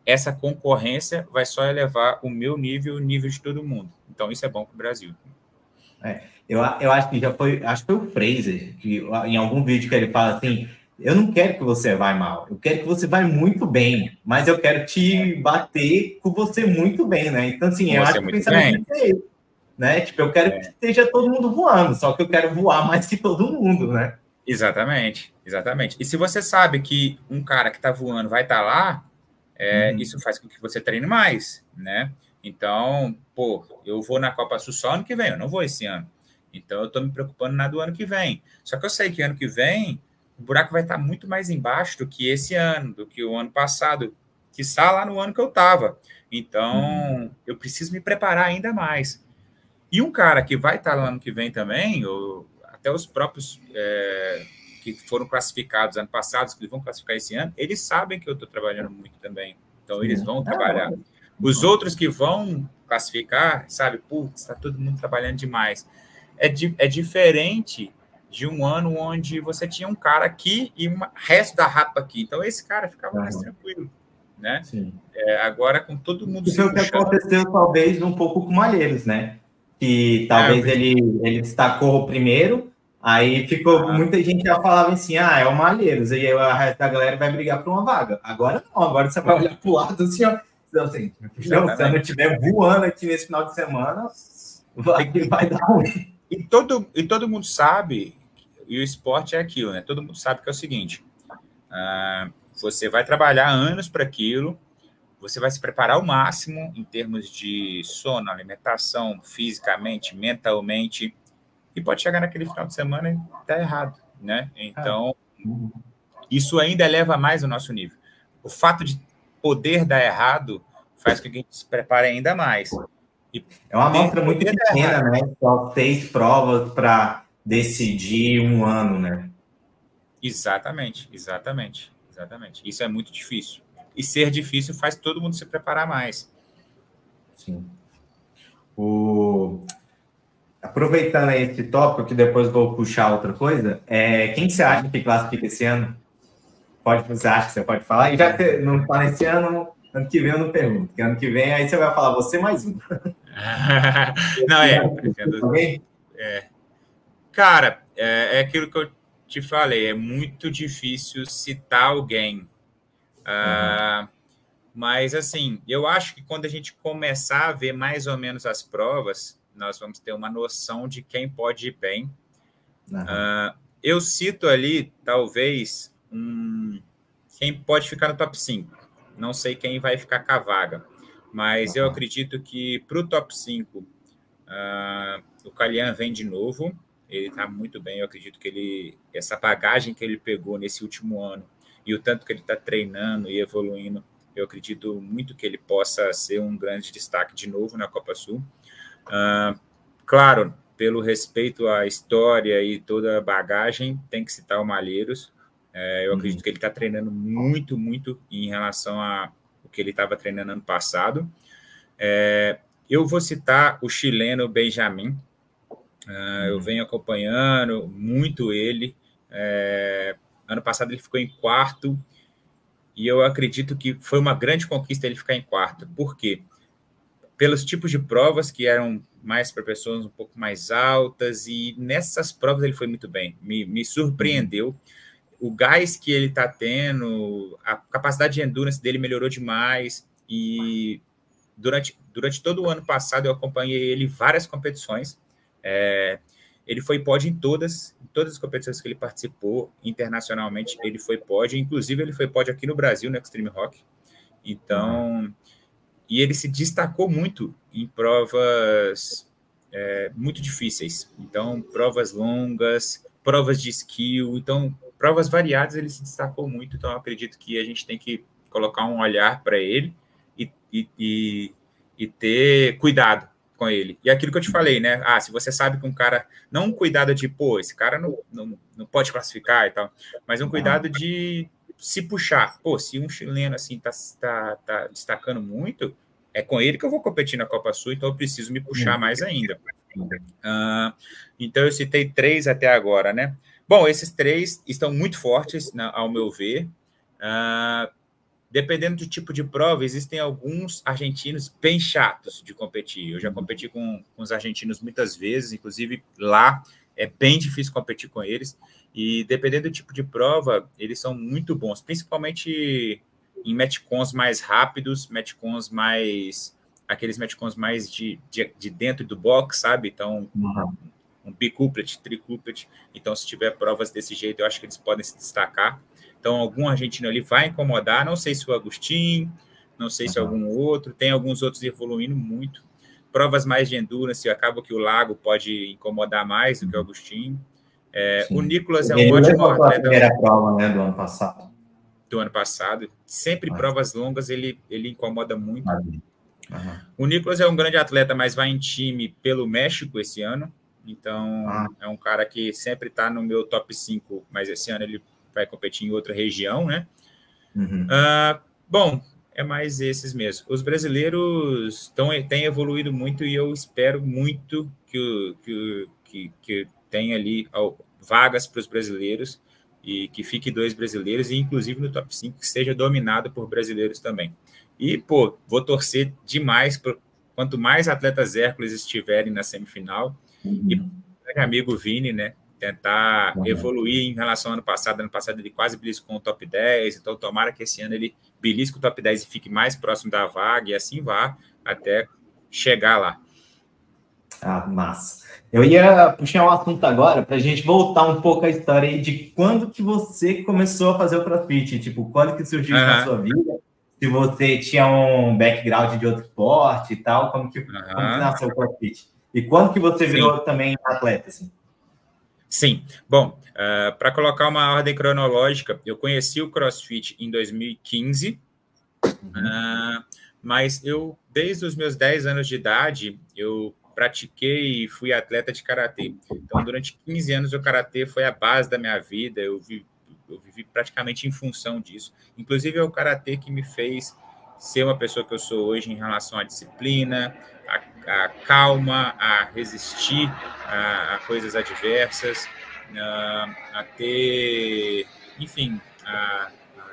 S2: essa concorrência vai só elevar o meu nível, o nível de todo mundo. Então, isso é bom para o Brasil.
S1: Eu acho que acho que foi o Fraser, que em algum vídeo que ele fala assim, eu não quero que você vá mal, eu quero que você vá muito bem, mas eu quero te bater com você muito bem, né? Então, assim, eu acho que o pensamento é esse, né? Tipo, eu quero que esteja todo mundo voando, só que eu quero voar mais que todo mundo, né?
S2: Exatamente, exatamente. E se você sabe que um cara que está voando vai estar lá, isso faz com que você treine mais, né? Então, pô, eu vou na Copa Sul só ano que vem, eu não vou esse ano. Então, eu estou me preocupando na do ano que vem. Só que eu sei que ano que vem o buraco vai estar muito mais embaixo do que esse ano, do que o ano passado, que está lá no ano que eu estava. Então, eu preciso me preparar ainda mais. E um cara que vai estar lá ano que vem também, até os próprios que foram classificados ano passado, que vão classificar esse ano, eles sabem que eu estou trabalhando muito também. Então, eles vão trabalhar. Os outros que vão classificar, sabe, putz, está todo mundo trabalhando demais. É diferente de um ano onde você tinha um cara aqui e o resto da rapa aqui. Então, esse cara ficava mais tranquilo, né? Agora, com todo mundo
S1: se puxando... Isso é o que aconteceu, talvez, um pouco com o Malheiros, né? Que talvez ele destacou o primeiro, aí ficou muita gente já falava assim, é o Malheiros, e aí a resto da galera vai brigar por uma vaga. Agora não, agora você vai olhar para o lado assim, ó. Então, assim, se eu não estiver voando aqui nesse final de semana, vai dar ruim.
S2: E todo mundo sabe, e o esporte é aquilo, né? Todo mundo sabe que é o seguinte, você vai trabalhar anos para aquilo, você vai se preparar ao máximo em termos de sono, alimentação, fisicamente, mentalmente, e pode chegar naquele final de semana e tá errado, né? Então, isso ainda eleva mais o nosso nível. O fato de poder dar errado faz com que a gente se prepare ainda mais.
S1: É uma amostra muito pequena, né? Só 6 provas para decidir um ano, né?
S2: Exatamente. Isso é muito difícil. E ser difícil faz todo mundo se preparar mais.
S1: Sim. Aproveitando aí esse tópico, que depois vou puxar outra coisa, quem você acha que classifica esse ano? Você acha que você pode falar? E já que não está nesse ano que vem eu não pergunto. Porque ano que vem aí você vai falar você mais um.
S2: Não, Cara, é aquilo que eu te falei, é muito difícil citar alguém. Mas, assim, eu acho que quando a gente começar a ver mais ou menos as provas, nós vamos ter uma noção de quem pode ir bem. Eu cito ali, talvez, quem pode ficar no top 5. Não sei quem vai ficar com a vaga, mas eu acredito que para o top 5, o Kalian vem de novo, ele está muito bem, eu acredito que essa bagagem que ele pegou nesse último ano e o tanto que ele está treinando e evoluindo, eu acredito muito que ele possa ser um grande destaque de novo na Copa Sul. Claro, pelo respeito à história e toda a bagagem, tem que citar o Malheiros. Eu acredito que ele está treinando muito, muito em relação ao que ele estava treinando ano passado. Eu vou citar o chileno Benjamin. Eu venho acompanhando muito ele. Ano passado ele ficou em quarto, e eu acredito que foi uma grande conquista ele ficar em quarto. Por quê? Pelos tipos de provas que eram mais para pessoas um pouco mais altas, e nessas provas ele foi muito bem. Me surpreendeu. O gás que ele está tendo, a capacidade de endurance dele melhorou demais, e durante todo o ano passado eu acompanhei ele em várias competições. Ele foi pódio em todas as competições que ele participou internacionalmente, ele foi pódio, inclusive ele foi pódio aqui no Brasil, no Extreme Rock. Então, e ele se destacou muito em provas muito difíceis. Então, provas longas, provas de skill, então, provas variadas, ele se destacou muito. Então, eu acredito que a gente tem que colocar um olhar para ele e ter cuidado com ele. E aquilo que eu te falei, né? Ah, se você sabe que um cara, não um cuidado de, pô, esse cara não pode classificar e tal, mas um cuidado de se puxar. Pô, se um chileno assim tá destacando muito, é com ele que eu vou competir na Copa Sul, então eu preciso me puxar mais ainda. Então eu citei 3 até agora, né? Bom, esses 3 estão muito fortes, ao meu ver. Dependendo do tipo de prova, existem alguns argentinos bem chatos de competir. Eu já competi com os argentinos muitas vezes, inclusive lá é bem difícil competir com eles. E dependendo do tipo de prova, eles são muito bons, principalmente em matchcons mais rápidos, aqueles matchcons mais de dentro do box, sabe? Então, um bicuplet, tricuplet. Então, se tiver provas desse jeito, eu acho que eles podem se destacar. Então, algum argentino ali vai incomodar. Não sei se o Agustin, não sei se algum outro. Tem alguns outros evoluindo muito. Provas mais de endurance, acaba que o Lago pode incomodar mais do que o Agustin. O Nicolas é um ótimo atleta.
S1: A primeira prova, né, do ano passado.
S2: Do ano passado. Sempre provas longas, ele incomoda muito. O Nicolas é um grande atleta, mas vai em time pelo México esse ano. Então, é um cara que sempre está no meu top 5, mas esse ano ele vai competir em outra região, né? Bom, é mais esses mesmo. Os brasileiros têm evoluído muito e eu espero muito que tenha ali vagas para os brasileiros e que fique 2 brasileiros e, inclusive, no top 5, que seja dominado por brasileiros também. E, pô, vou torcer demais quanto mais atletas Hércules estiverem na semifinal. E meu amigo Vini, né? Tentar evoluir em relação ao ano passado. Ano passado ele quase beliscou o top 10, então tomara que esse ano ele belisque o top 10 e fique mais próximo da vaga, e assim vá até chegar lá.
S1: Massa. Eu ia puxar um assunto agora para a gente voltar um pouco a história aí de quando que você começou a fazer o CrossFit, tipo, quando que surgiu isso na sua vida, se você tinha um background de outro esporte e tal, como que nasceu o CrossFit? E quando que você virou também atleta, assim?
S2: Sim. Bom, para colocar uma ordem cronológica, eu conheci o CrossFit em 2015, mas eu, desde os meus 10 anos de idade, eu pratiquei e fui atleta de karatê. Então, durante 15 anos, o karatê foi a base da minha vida, eu vivi praticamente em função disso. Inclusive, é o karatê que me fez ser uma pessoa que eu sou hoje em relação à disciplina, a calma, a resistir a coisas adversas, a ter, enfim, a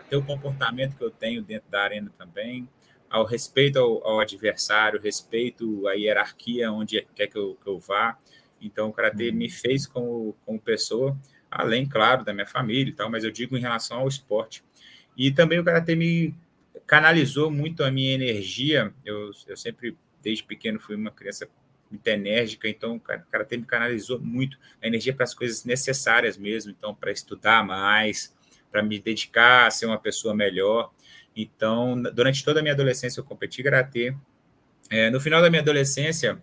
S2: ter o comportamento que eu tenho dentro da arena também, ao respeito ao adversário, respeito à hierarquia onde quer que eu vá. Então, o karatê me fez como pessoa, além, claro, da minha família e tal, mas eu digo em relação ao esporte. E também o karatê me canalizou muito a minha energia. Eu sempre, desde pequeno, fui uma criança muito enérgica, então o karatê me canalizou muito a energia para as coisas necessárias mesmo, então para estudar mais, para me dedicar a ser uma pessoa melhor. Então, durante toda a minha adolescência, eu competi karatê. No final da minha adolescência,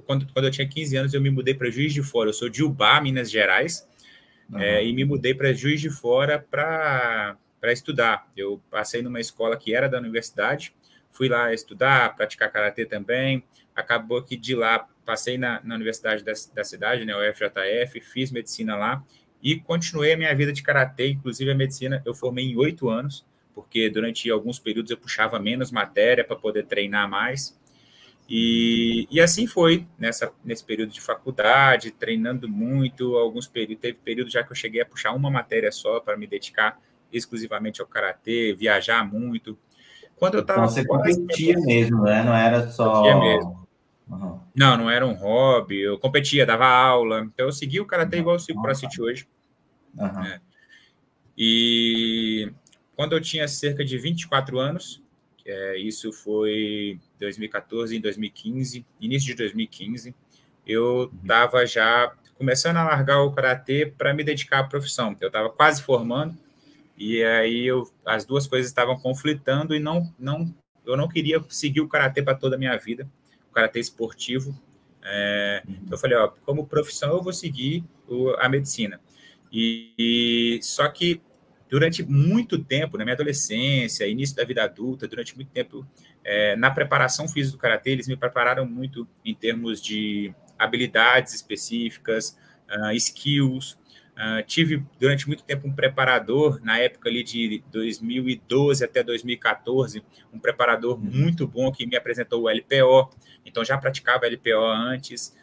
S2: quando eu tinha 15 anos, eu me mudei para Juiz de Fora. Eu sou de Ubá, Minas Gerais, e me mudei para Juiz de Fora para estudar. Eu passei numa escola que era da universidade, fui lá estudar, praticar karatê também. Acabou que de lá passei na universidade da cidade, né, o FJF, fiz medicina lá e continuei a minha vida de karatê. Inclusive, a medicina eu formei em 8 anos, porque durante alguns períodos eu puxava menos matéria para poder treinar mais. E assim foi, nesse período de faculdade, treinando muito, teve período já que eu cheguei a puxar uma matéria só para me dedicar exclusivamente ao karatê, viajar muito. Quando eu estava...
S1: Então você competia mesmo, né? Não era só...
S2: Competia mesmo. Não era um hobby, eu competia, dava aula, então eu segui o karatê igual eu sigo o CrossFit hoje. E quando eu tinha cerca de 24 anos, isso foi 2014, em 2015, início de 2015, eu estava já começando a largar o karatê para me dedicar à profissão. Eu estava quase formando, e aí as duas coisas estavam conflitando, e eu não queria seguir o karatê para toda a minha vida, o karatê esportivo. Então eu falei, como profissão eu vou seguir a medicina. Só que durante muito tempo, na minha adolescência, início da vida adulta, durante muito tempo, na preparação física do karatê, eles me prepararam muito em termos de habilidades específicas, skills. Tive durante muito tempo um preparador, na época ali de 2012 até 2014, um preparador muito bom que me apresentou o LPO, então já praticava LPO antes.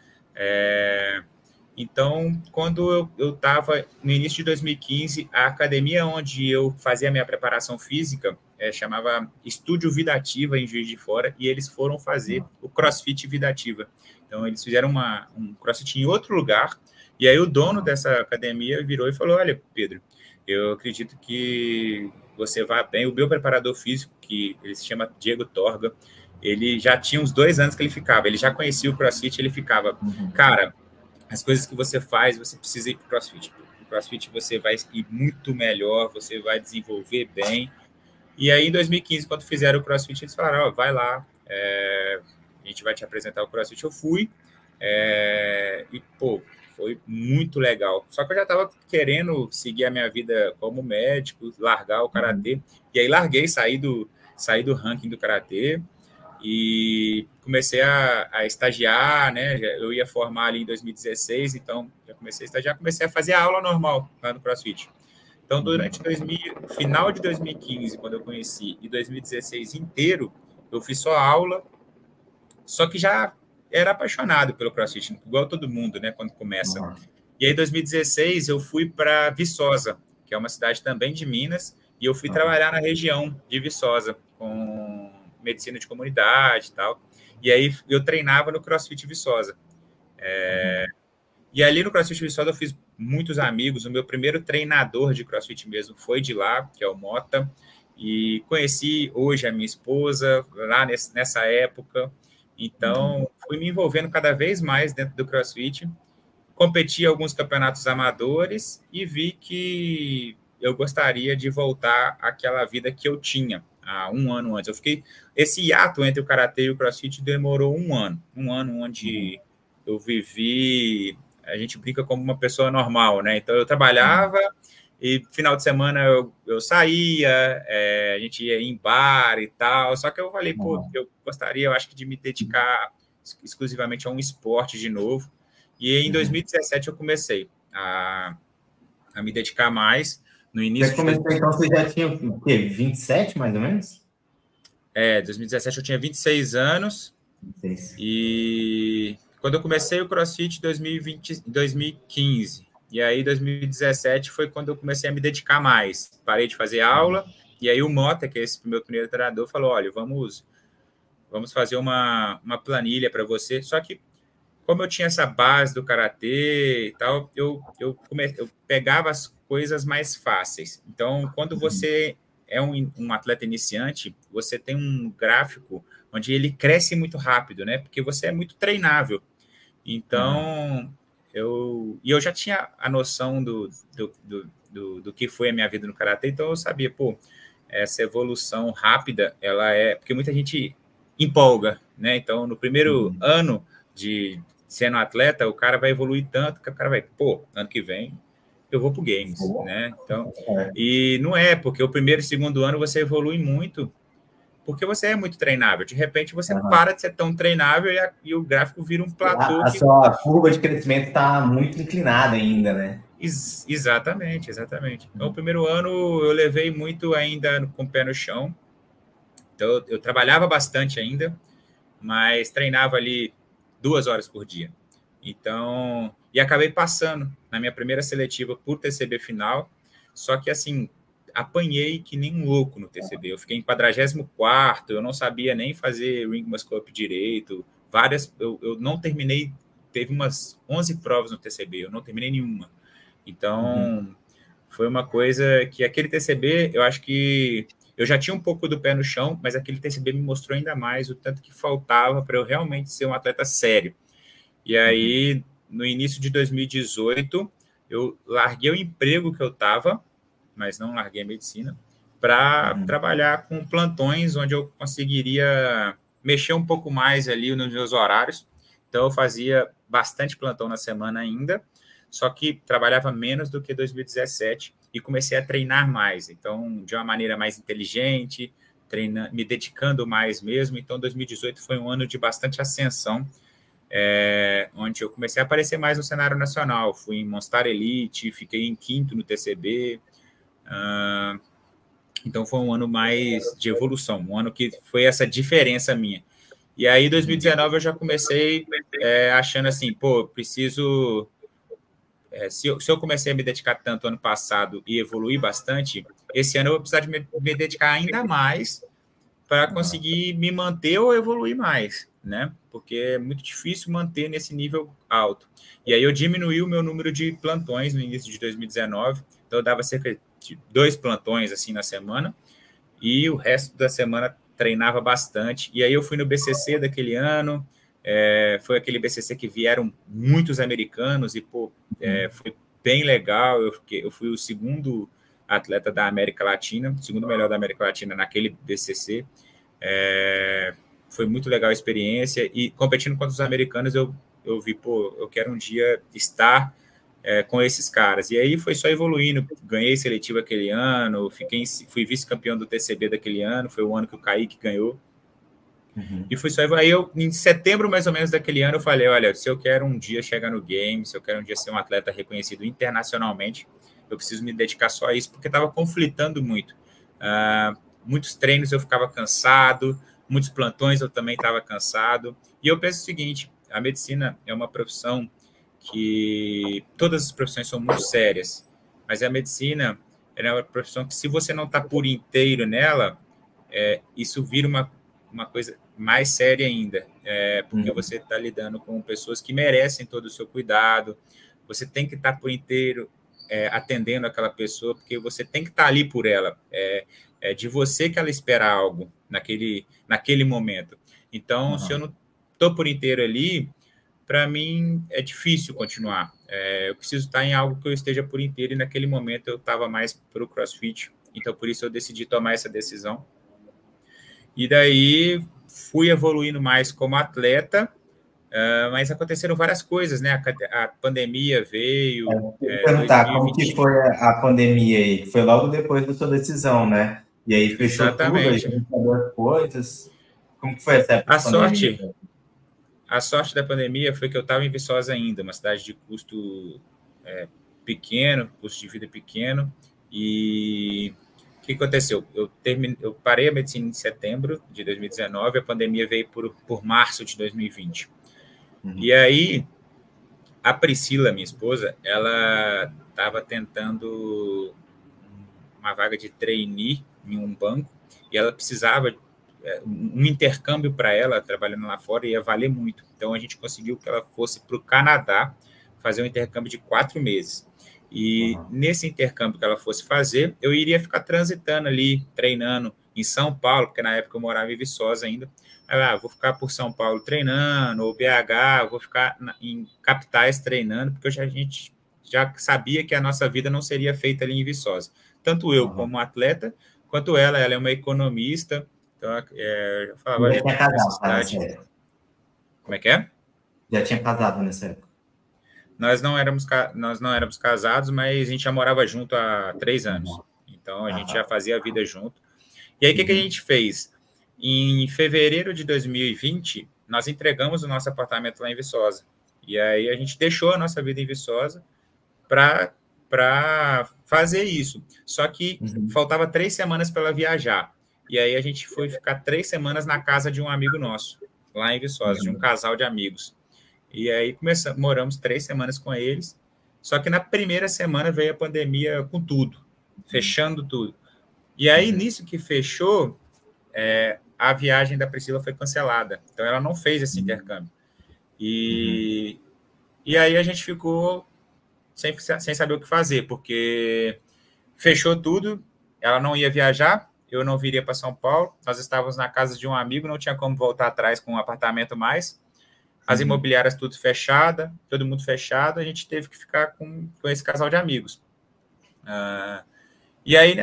S2: Então, quando eu estava no início de 2015, a academia onde eu fazia a minha preparação física chamava Estúdio Vida Ativa, em Juiz de Fora, e eles foram fazer o CrossFit Vida Ativa. Então, eles fizeram um CrossFit em outro lugar, e aí o dono dessa academia virou e falou, olha, Pedro, eu acredito que você vai bem. O meu preparador físico, que ele se chama Diego Torga, ele já tinha uns 2 anos que ele ficava, ele já conhecia o CrossFit, ele ficava, cara, as coisas que você faz, você precisa ir para o CrossFit. No CrossFit você vai ir muito melhor, você vai desenvolver bem. E aí, em 2015, quando fizeram o CrossFit, eles falaram, vai lá, a gente vai te apresentar o CrossFit. Eu fui, e, pô, foi muito legal. Só que eu já estava querendo seguir a minha vida como médico, largar o karatê. E aí larguei, saí do ranking do karatê e comecei a estagiar, né? Eu ia formar ali em 2016, então já comecei a estagiar, comecei a fazer a aula normal lá no CrossFit. Então, durante final de 2015, quando eu conheci, e 2016 inteiro, eu fiz só aula, só que já era apaixonado pelo CrossFit, igual todo mundo, né, quando começa. E aí, em 2016, eu fui para Viçosa, que é uma cidade também de Minas, e eu fui trabalhar na região de Viçosa, com medicina de comunidade e tal. E aí, eu treinava no CrossFit Viçosa. E ali no CrossFit Viçosa eu fiz muitos amigos. O meu primeiro treinador de CrossFit mesmo foi de lá, que é o Mota. E conheci hoje a minha esposa lá nessa época. Então, fui me envolvendo cada vez mais dentro do CrossFit. Competi em alguns campeonatos amadores e vi que eu gostaria de voltar àquela vida que eu tinha há 1 ano antes. Esse hiato entre o karatê e o CrossFit demorou 1 ano. 1 ano onde eu vivi, a gente brinca como uma pessoa normal, né? Então, eu trabalhava e final de semana eu saía, a gente ia em bar e tal. Só que eu falei, pô, eu gostaria, eu acho que de me dedicar exclusivamente a um esporte de novo. E em 2017 eu comecei a me dedicar mais. No início
S1: você começou, então você já tinha o quê? 27, mais ou menos?
S2: 2017 eu tinha 26 anos. 26. E quando eu comecei o CrossFit em 2015. E aí, 2017 foi quando eu comecei a me dedicar mais. Parei de fazer aula. E aí o Mota, que é esse meu primeiro treinador, falou, olha, vamos fazer uma planilha para você. Só que como eu tinha essa base do karatê e tal, eu pegava as coisas mais fáceis. Então, quando você é um atleta iniciante, você tem um gráfico onde ele cresce muito rápido, né? Porque você é muito treinável. Então, eu já tinha a noção do que foi a minha vida no karatê, então eu sabia, pô, essa evolução rápida, ela porque muita gente empolga, né? Então, no primeiro ano de sendo atleta, o cara vai evoluir tanto que o cara vai, pô, ano que vem eu vou pro Games, né? Então, e não é, porque o primeiro e segundo ano você evolui muito, porque você é muito treinável. De repente você para de ser tão treinável e o gráfico vira um platô.
S1: A sua curva de crescimento está muito inclinada ainda, né?
S2: Exatamente. Então, o primeiro ano eu levei muito ainda com o pé no chão. Então, eu trabalhava bastante ainda, mas treinava ali 2 horas por dia. Então, e acabei passando na minha primeira seletiva por TCB final, só que assim, apanhei que nem um louco no TCB. Eu fiquei em 44º, eu não sabia nem fazer ring muscle up direito, eu não terminei, teve umas 11 provas no TCB, eu não terminei nenhuma. Então, foi uma coisa que aquele TCB, eu acho que eu já tinha um pouco do pé no chão, mas aquele TCB me mostrou ainda mais o tanto que faltava para eu realmente ser um atleta sério. E aí, no início de 2018, eu larguei o emprego que eu estava, mas não larguei a medicina, para trabalhar com plantões, onde eu conseguiria mexer um pouco mais ali nos meus horários. Então, eu fazia bastante plantão na semana ainda, só que trabalhava menos do que 2017. e comecei a treinar mais. Então, de uma maneira mais inteligente, treinando, me dedicando mais mesmo. Então, 2018 foi um ano de bastante ascensão, onde eu comecei a aparecer mais no cenário nacional. Fui em Monstar Elite, fiquei em quinto no TCB. Então, foi um ano mais de evolução, um ano que foi essa diferença minha. E aí, em 2019, eu já comecei achando assim, pô, preciso... se eu comecei a me dedicar tanto ano passado e evoluir bastante, esse ano eu vou precisar de me dedicar ainda mais para conseguir me manter ou evoluir mais, né? Porque é muito difícil manter nesse nível alto. E aí eu diminuí o meu número de plantões no início de 2019, então eu dava cerca de 2 plantões assim na semana, e o resto da semana treinava bastante. E aí eu fui no BCC daquele ano, foi aquele BCC que vieram muitos americanos e, pô, foi bem legal. Eu fui o segundo atleta da América Latina, o segundo melhor da América Latina naquele BCC. Foi muito legal a experiência, e competindo contra os americanos eu vi, pô, eu quero um dia estar com esses caras. E aí foi só evoluindo, ganhei seletivo aquele ano, fui vice-campeão do TCB daquele ano, foi o ano que o Kaique ganhou. E foi só aí em setembro mais ou menos daquele ano eu falei, olha, se eu quero um dia chegar no game, se eu quero um dia ser um atleta reconhecido internacionalmente, eu preciso me dedicar só a isso, porque estava conflitando muito. Muitos treinos eu ficava cansado, muitos plantões eu também estava cansado. E eu penso o seguinte, a medicina é uma profissão que todas as profissões são muito sérias, mas a medicina é uma profissão que, se você não está por inteiro nela, isso vira uma coisa mais séria ainda, porque você está lidando com pessoas que merecem todo o seu cuidado, você tem que estar por inteiro atendendo aquela pessoa, porque você tem que estar ali por ela, é de você que ela espera algo naquele momento. Então, se eu não estou por inteiro ali, para mim é difícil continuar. Eu preciso estar em algo que eu esteja por inteiro, e naquele momento eu estava mais para o CrossFit, então por isso eu decidi tomar essa decisão. E daí fui evoluindo mais como atleta, mas aconteceram várias coisas, né? A pandemia veio.
S1: Vou perguntar, 2020. Como que foi a pandemia aí? Foi logo depois da sua decisão, né? E aí fechou
S2: Exatamente.
S1: tudo, aí mudou as coisas. Como que foi essa época de pandemia?
S2: A sorte da pandemia foi que eu estava em Viçosa ainda, uma cidade de custo pequeno, custo de vida pequeno, e o que aconteceu? Eu parei a medicina em setembro de 2019, a pandemia veio por março de 2020. E aí, a Priscila, minha esposa, ela estava tentando uma vaga de trainee em um banco, e ela precisava um intercâmbio para ela, trabalhando lá fora, ia valer muito. Então, a gente conseguiu que ela fosse para o Canadá fazer um intercâmbio de 4 meses. E nesse intercâmbio que ela fosse fazer, eu iria ficar transitando ali, treinando em São Paulo, porque na época eu morava em Viçosa ainda. Aí, vou ficar por São Paulo treinando, ou BH, vou ficar em capitais treinando, porque a gente já sabia que a nossa vida não seria feita ali em Viçosa. Tanto eu como atleta, quanto ela é uma economista. Então, eu falava,
S1: já tinha casado nessa época.
S2: Como é que é?
S1: Já tinha casado nessa época.
S2: Nós não éramos casados, mas a gente já morava junto há 3 anos. Então, a gente já fazia a vida junto. E aí, o que a gente fez? Em fevereiro de 2020, nós entregamos o nosso apartamento lá em Viçosa. E aí, a gente deixou a nossa vida em Viçosa para fazer isso. Só que faltava 3 semanas para ela viajar. E aí, a gente foi ficar 3 semanas na casa de um amigo nosso, lá em Viçosa, de um casal de amigos. E aí moramos 3 semanas com eles, só que na primeira semana veio a pandemia com tudo, fechando tudo. E aí, nisso que fechou, a viagem da Priscila foi cancelada. Então, ela não fez esse intercâmbio. E aí a gente ficou sem saber o que fazer, porque fechou tudo, ela não ia viajar, eu não viria para São Paulo, nós estávamos na casa de um amigo, não tinha como voltar atrás com um apartamento mais. As imobiliárias tudo fechada, todo mundo fechado, a gente teve que ficar com esse casal de amigos. E aí,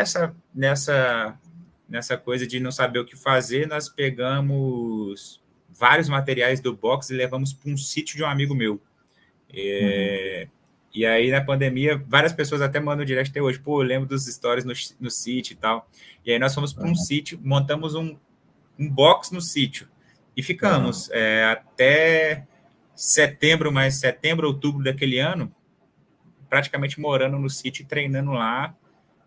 S2: nessa coisa de não saber o que fazer, nós pegamos vários materiais do box e levamos para um sítio de um amigo meu. E aí, na pandemia, várias pessoas até mandam direct até hoje. Pô, eu lembro dos stories no sítio e tal. E aí nós fomos para um sítio, montamos um box no sítio. E ficamos até setembro, outubro daquele ano, praticamente morando no sítio e treinando lá,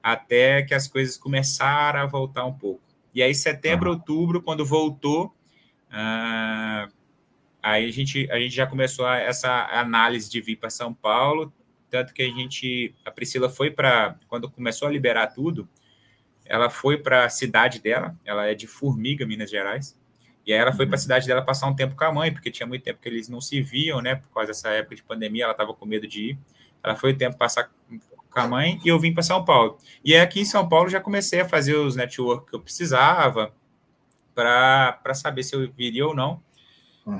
S2: até que as coisas começaram a voltar um pouco. E aí, setembro, outubro, quando voltou, aí a gente já começou essa análise de vir para São Paulo, tanto que a Priscila foi quando começou a liberar tudo, ela foi para a cidade dela, ela é de Formiga, Minas Gerais, e aí ela foi para a cidade dela passar um tempo com a mãe, porque tinha muito tempo que eles não se viam, né, por causa dessa época de pandemia, ela estava com medo de ir, ela foi o tempo passar com a mãe, e eu vim para São Paulo. E aí, aqui em São Paulo, já comecei a fazer os network que eu precisava, para saber se eu viria ou não.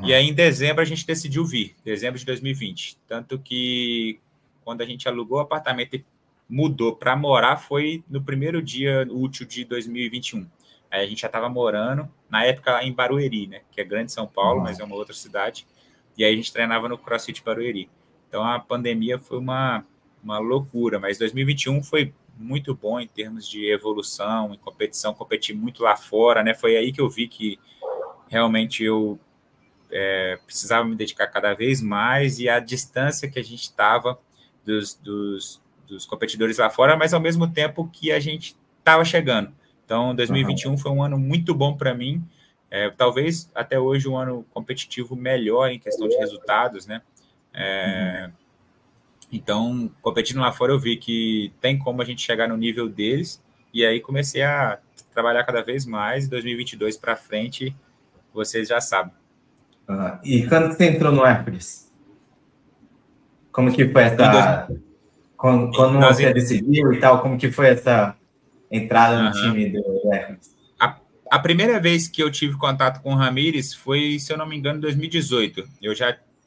S2: E aí, em dezembro, a gente decidiu vir, dezembro de 2020. Tanto que, quando a gente alugou o apartamento e mudou para morar, foi no primeiro dia útil de 2021. Aí a gente já estava morando, na época, lá em Barueri, né? Que é grande São Paulo, mas é uma outra cidade. E aí a gente treinava no CrossFit Barueri. Então, a pandemia foi uma loucura, mas 2021 foi muito bom em termos de evolução, em competição, competi muito lá fora, né? Foi aí que eu vi que realmente eu precisava me dedicar cada vez mais, e a distância que a gente estava dos competidores lá fora, mas ao mesmo tempo que a gente estava chegando. Então, 2021 foi um ano muito bom para mim, talvez até hoje um ano competitivo melhor em questão de resultados, né? Então, competindo lá fora, eu vi que tem como a gente chegar no nível deles, e aí comecei a trabalhar cada vez mais. 2022 para frente, vocês já sabem.
S1: E quando você entrou no Hércules? Como que foi essa... Quando você decidiu e tal, como que foi essa entrada no time do Hércules?
S2: A primeira vez que eu tive contato com o Ramires foi, se eu não me engano, em 2018.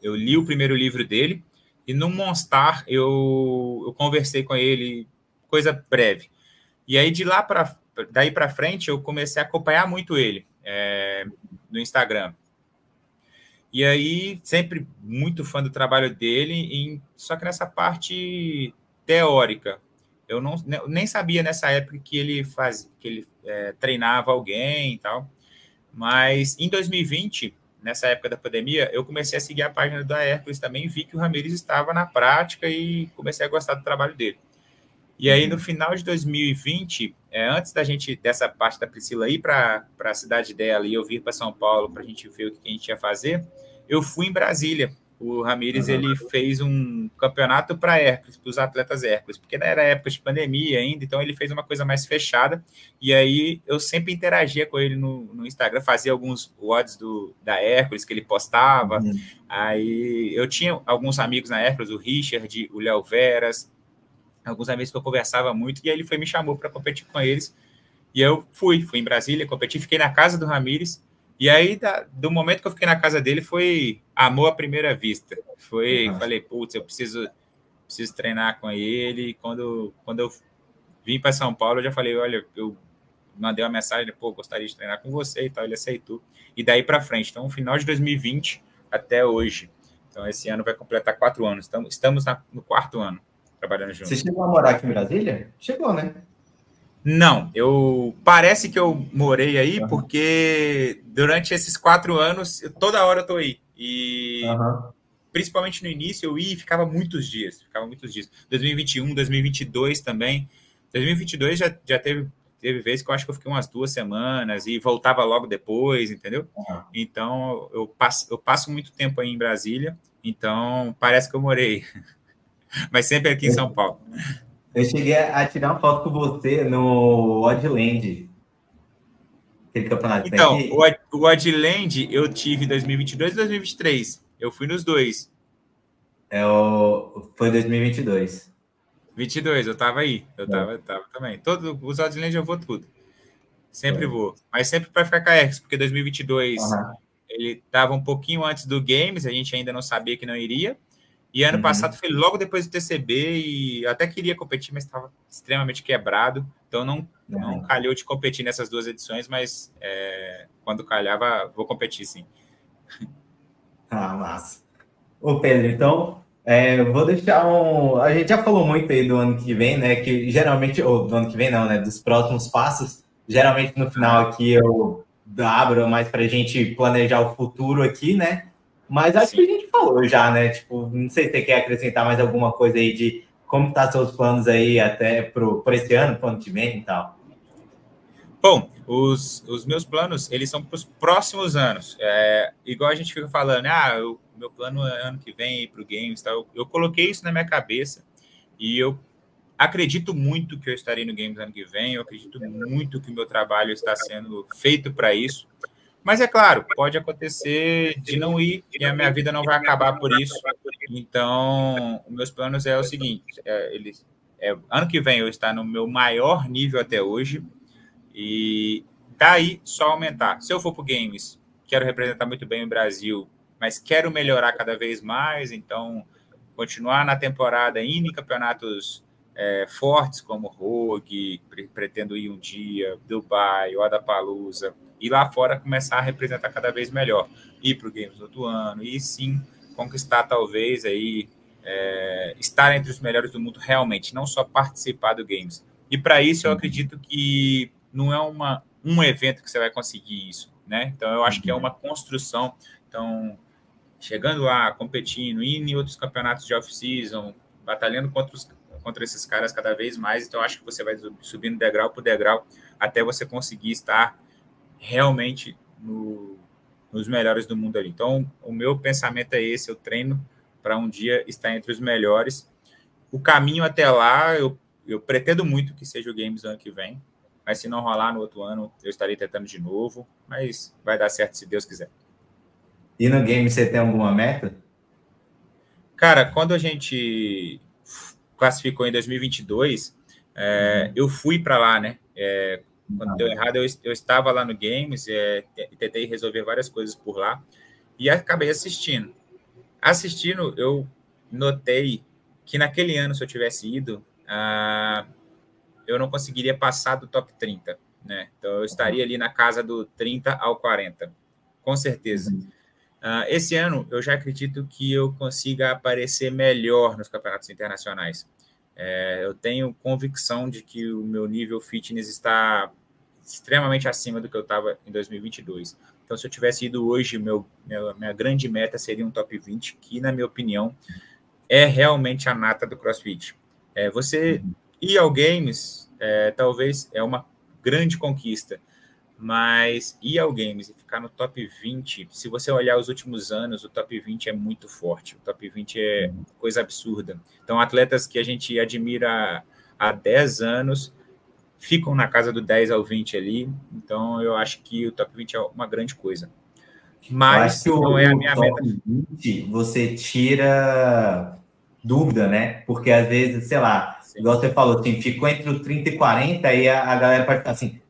S2: Eu li o primeiro livro dele, e no Monstar eu conversei com ele, coisa breve. E aí, daí para frente, eu comecei a acompanhar muito ele no Instagram. E aí, sempre muito fã do trabalho dele, só que nessa parte teórica. Eu nem sabia nessa época que ele treinava alguém e tal. Mas em 2020, nessa época da pandemia, eu comecei a seguir a página da Hércules também, vi que o Ramires estava na prática e comecei a gostar do trabalho dele. E aí, no final de 2020, antes dessa parte da Priscila ir para a cidade dela e eu vir para São Paulo para a gente ver o que a gente ia fazer, eu fui em Brasília. O Ramires ele fez um campeonato para Hércules, para os atletas Hércules, porque era época de pandemia ainda, então ele fez uma coisa mais fechada. E aí eu sempre interagia com ele no Instagram, fazia alguns WODs da Hércules que ele postava. Aí eu tinha alguns amigos na Hércules, o Richard, o Léo Veras, alguns amigos que eu conversava muito, e aí ele me chamou para competir com eles, e eu fui em Brasília, competi, fiquei na casa do Ramires, e aí do momento que eu fiquei na casa dele foi amor à primeira vista, falei, putz, eu preciso treinar com ele. Quando eu vim para São Paulo, eu já falei, olha, eu mandei uma mensagem, pô, gostaria de treinar com você e tal, ele aceitou, e daí para frente, então final de 2020 até hoje, então esse ano vai completar 4 anos, estamos no 4º ano trabalhando junto.
S1: Você chegou a morar aqui em Brasília? Chegou, né?
S2: Não, parece que eu morei aí porque durante esses 4 anos, toda hora eu tô aí. E principalmente no início eu ia e ficava muitos dias. 2021, 2022 também. 2022 já teve vezes que eu acho que eu fiquei umas 2 semanas e voltava logo depois, entendeu? Então eu passo muito tempo aí em Brasília, então parece que eu morei. Mas sempre aqui em São Paulo.
S1: Eu cheguei a tirar uma foto com você no Oddland. Aquele campeonato que tem aqui.
S2: O Oddland eu tive em 2022 e 2023. Eu fui nos dois.
S1: Foi 2022.
S2: 22, eu tava aí. Eu tava também. Os Oddland eu vou tudo. Sempre vou. Mas sempre para ficar com a X, porque 2022 ele tava um pouquinho antes do Games, a gente ainda não sabia que não iria. E ano passado foi logo depois do TCB e eu até queria competir, mas estava extremamente quebrado. Então não calhou de competir nessas 2 edições, mas quando calhava, vou competir sim.
S1: Massa. Ô Pedro, então, Eu vou deixar um. A gente já falou muito aí do ano que vem, né? Que geralmente, ou do ano que vem não, né? Dos próximos passos. Geralmente no final aqui eu abro mais para a gente planejar o futuro aqui, né? Mas acho que a gente falou já, né? Tipo, não sei se você quer acrescentar mais alguma coisa aí de como tá seus planos aí até por esse ano, pro ano que vem e tal.
S2: Bom, os meus planos, eles são para os próximos anos. Igual a gente fica falando, o meu plano é ano que vem ir para o Games. Tá? Eu coloquei isso na minha cabeça e eu acredito muito que eu estarei no Games ano que vem. Eu acredito muito que o meu trabalho está sendo feito para isso. Mas é claro, pode acontecer de não ir e a minha vida não vai acabar por isso. Então, os meus planos é o seguinte: ano que vem eu estar no meu maior nível até hoje. E daí só aumentar. Se eu for para o Games, quero representar muito bem o Brasil, mas quero melhorar cada vez mais, então continuar na temporada, indo em campeonatos fortes como Rogue, pretendo ir um dia, Dubai, Odapalooza, e lá fora começar a representar cada vez melhor, ir para o Games do outro ano, e sim conquistar talvez aí, estar entre os melhores do mundo realmente, não só participar do Games. E para isso eu acredito que não é um evento que você vai conseguir isso, né? Então, eu acho que é uma construção. Então, chegando lá, competindo, indo em outros campeonatos de off-season, batalhando contra esses caras cada vez mais. Então, eu acho que você vai subindo degrau por degrau até você conseguir estar realmente nos melhores do mundo ali. Então, o meu pensamento é esse, eu treino para um dia estar entre os melhores. O caminho até lá, eu pretendo muito que seja o Games ano que vem, mas se não rolar no outro ano, eu estarei tentando de novo, mas vai dar certo se Deus quiser.
S1: E no game você tem alguma meta?
S2: Cara, quando a gente classificou em 2022, eu fui para lá, né? Quando deu errado, eu estava lá no Games, tentei resolver várias coisas por lá e acabei assistindo. Assistindo, eu notei que naquele ano, se eu tivesse ido, eu não conseguiria passar do top 30, né? Então, eu estaria ali na casa do 30 ao 40, com certeza. Esse ano, eu já acredito que eu consiga aparecer melhor nos campeonatos internacionais. Eu tenho convicção de que o meu nível fitness está extremamente acima do que eu estava em 2022. Então, se eu tivesse ido hoje, minha grande meta seria um top 20, que, na minha opinião, é realmente a nata do CrossFit. Você ir ao Games, talvez é uma grande conquista, mas ir ao Games e ficar no top 20, se você olhar os últimos anos, o top 20 é muito forte, o top 20 é coisa absurda. Então, atletas que a gente admira há 10 anos ficam na casa do 10 ao 20 ali, então eu acho que o top 20 é uma grande coisa. Mas não é a minha meta.
S1: 20, você tira dúvida, né? Porque às vezes, sei lá, igual você falou, assim, ficou entre o 30 e 40 e a galera pode ficar assim,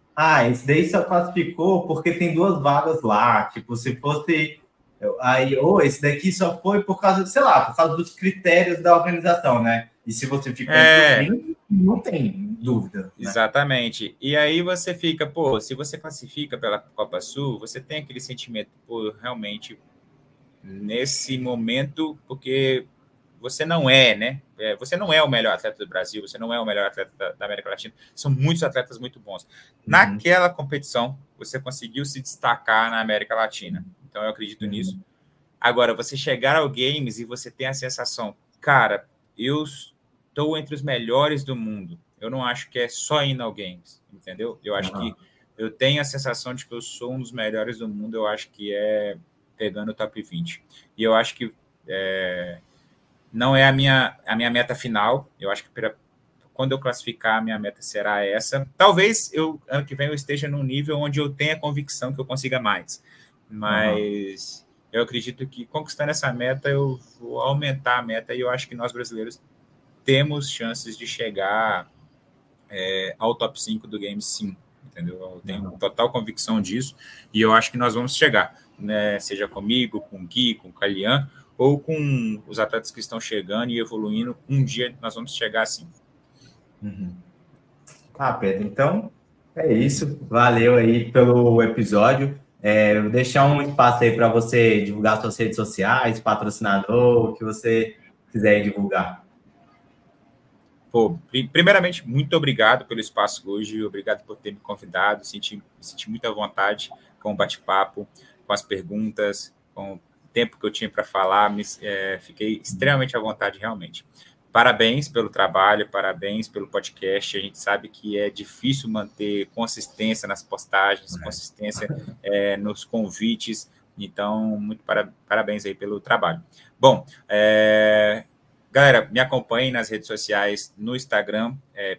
S1: esse daí só classificou porque tem 2 vagas lá. Tipo, se fosse aí, esse daqui só foi por causa, sei lá, por causa dos critérios da organização, né? E se você ficou entre o 30, não tem dúvida. Né?
S2: Exatamente. E aí você fica, se você classifica pela Copa Sul, você tem aquele sentimento, realmente, nesse momento, porque você não é, né? Você não é o melhor atleta do Brasil, você não é o melhor atleta da América Latina. São muitos atletas muito bons. Naquela competição, você conseguiu se destacar na América Latina. Então, eu acredito nisso. Agora, você chegar ao Games e você tem a sensação, cara, eu estou entre os melhores do mundo. Eu não acho que é só ir ao Games, entendeu? Eu acho que eu tenho a sensação de que eu sou um dos melhores do mundo. Eu acho que é pegando o top 20. E eu acho que não é a minha meta final. Eu acho que quando eu classificar, a minha meta será essa. Talvez ano que vem eu esteja num nível onde eu tenha convicção que eu consiga mais. Mas eu acredito que conquistando essa meta, eu vou aumentar a meta e eu acho que nós brasileiros temos chances de chegar ao top 5 do game, sim. Entendeu? Eu tenho total convicção disso e eu acho que nós vamos chegar, né? Seja comigo, com o Gui, com o Calian, ou com os atletas que estão chegando e evoluindo, um dia nós vamos chegar assim.
S1: Pedro, então é isso. Valeu aí pelo episódio. Vou deixar um espaço aí para você divulgar suas redes sociais, patrocinador, o que você quiser divulgar.
S2: Pô, primeiramente, muito obrigado pelo espaço hoje, obrigado por ter me convidado, senti muita vontade com o bate-papo, com as perguntas, com o tempo que eu tinha para falar, fiquei extremamente à vontade, realmente. Parabéns pelo trabalho, parabéns pelo podcast. A gente sabe que é difícil manter consistência nas postagens, consistência nos convites. Então, muito parabéns aí pelo trabalho. Bom, galera, me acompanhem nas redes sociais, no Instagram,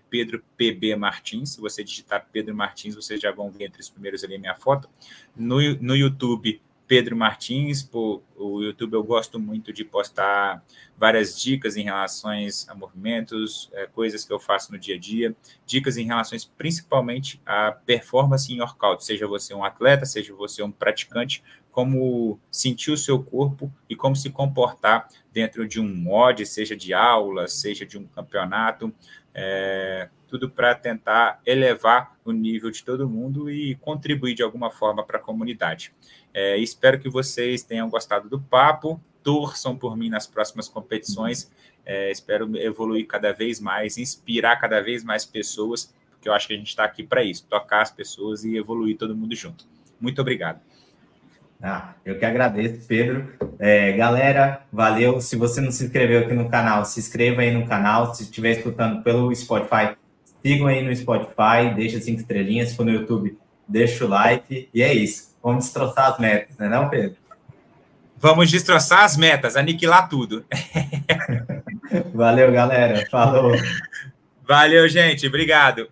S2: Pedro PB Martins. Se você digitar Pedro Martins, vocês já vão ver entre os primeiros ali a minha foto. No YouTube, Pedro Martins. O YouTube eu gosto muito de postar várias dicas em relação a movimentos, coisas que eu faço no dia a dia, dicas em relação principalmente à performance em workout, seja você um atleta, seja você um praticante, como sentir o seu corpo e como se comportar dentro de um mod, seja de aula, seja de um campeonato, tudo para tentar elevar o nível de todo mundo e contribuir de alguma forma para a comunidade. Espero que vocês tenham gostado do papo, torçam por mim nas próximas competições, espero evoluir cada vez mais, inspirar cada vez mais pessoas, porque eu acho que a gente está aqui para isso, tocar as pessoas e evoluir todo mundo junto. Muito obrigado.
S1: Eu que agradeço, Pedro. Galera, valeu. Se você não se inscreveu aqui no canal, se inscreva aí no canal. Se estiver escutando pelo Spotify, sigam aí no Spotify, deixa 5 estrelinhas. Se for no YouTube, deixa o like. E é isso. Vamos destroçar as metas, não é não, Pedro?
S2: Vamos destroçar as metas, aniquilar tudo.
S1: Valeu, galera. Falou.
S2: Valeu, gente. Obrigado.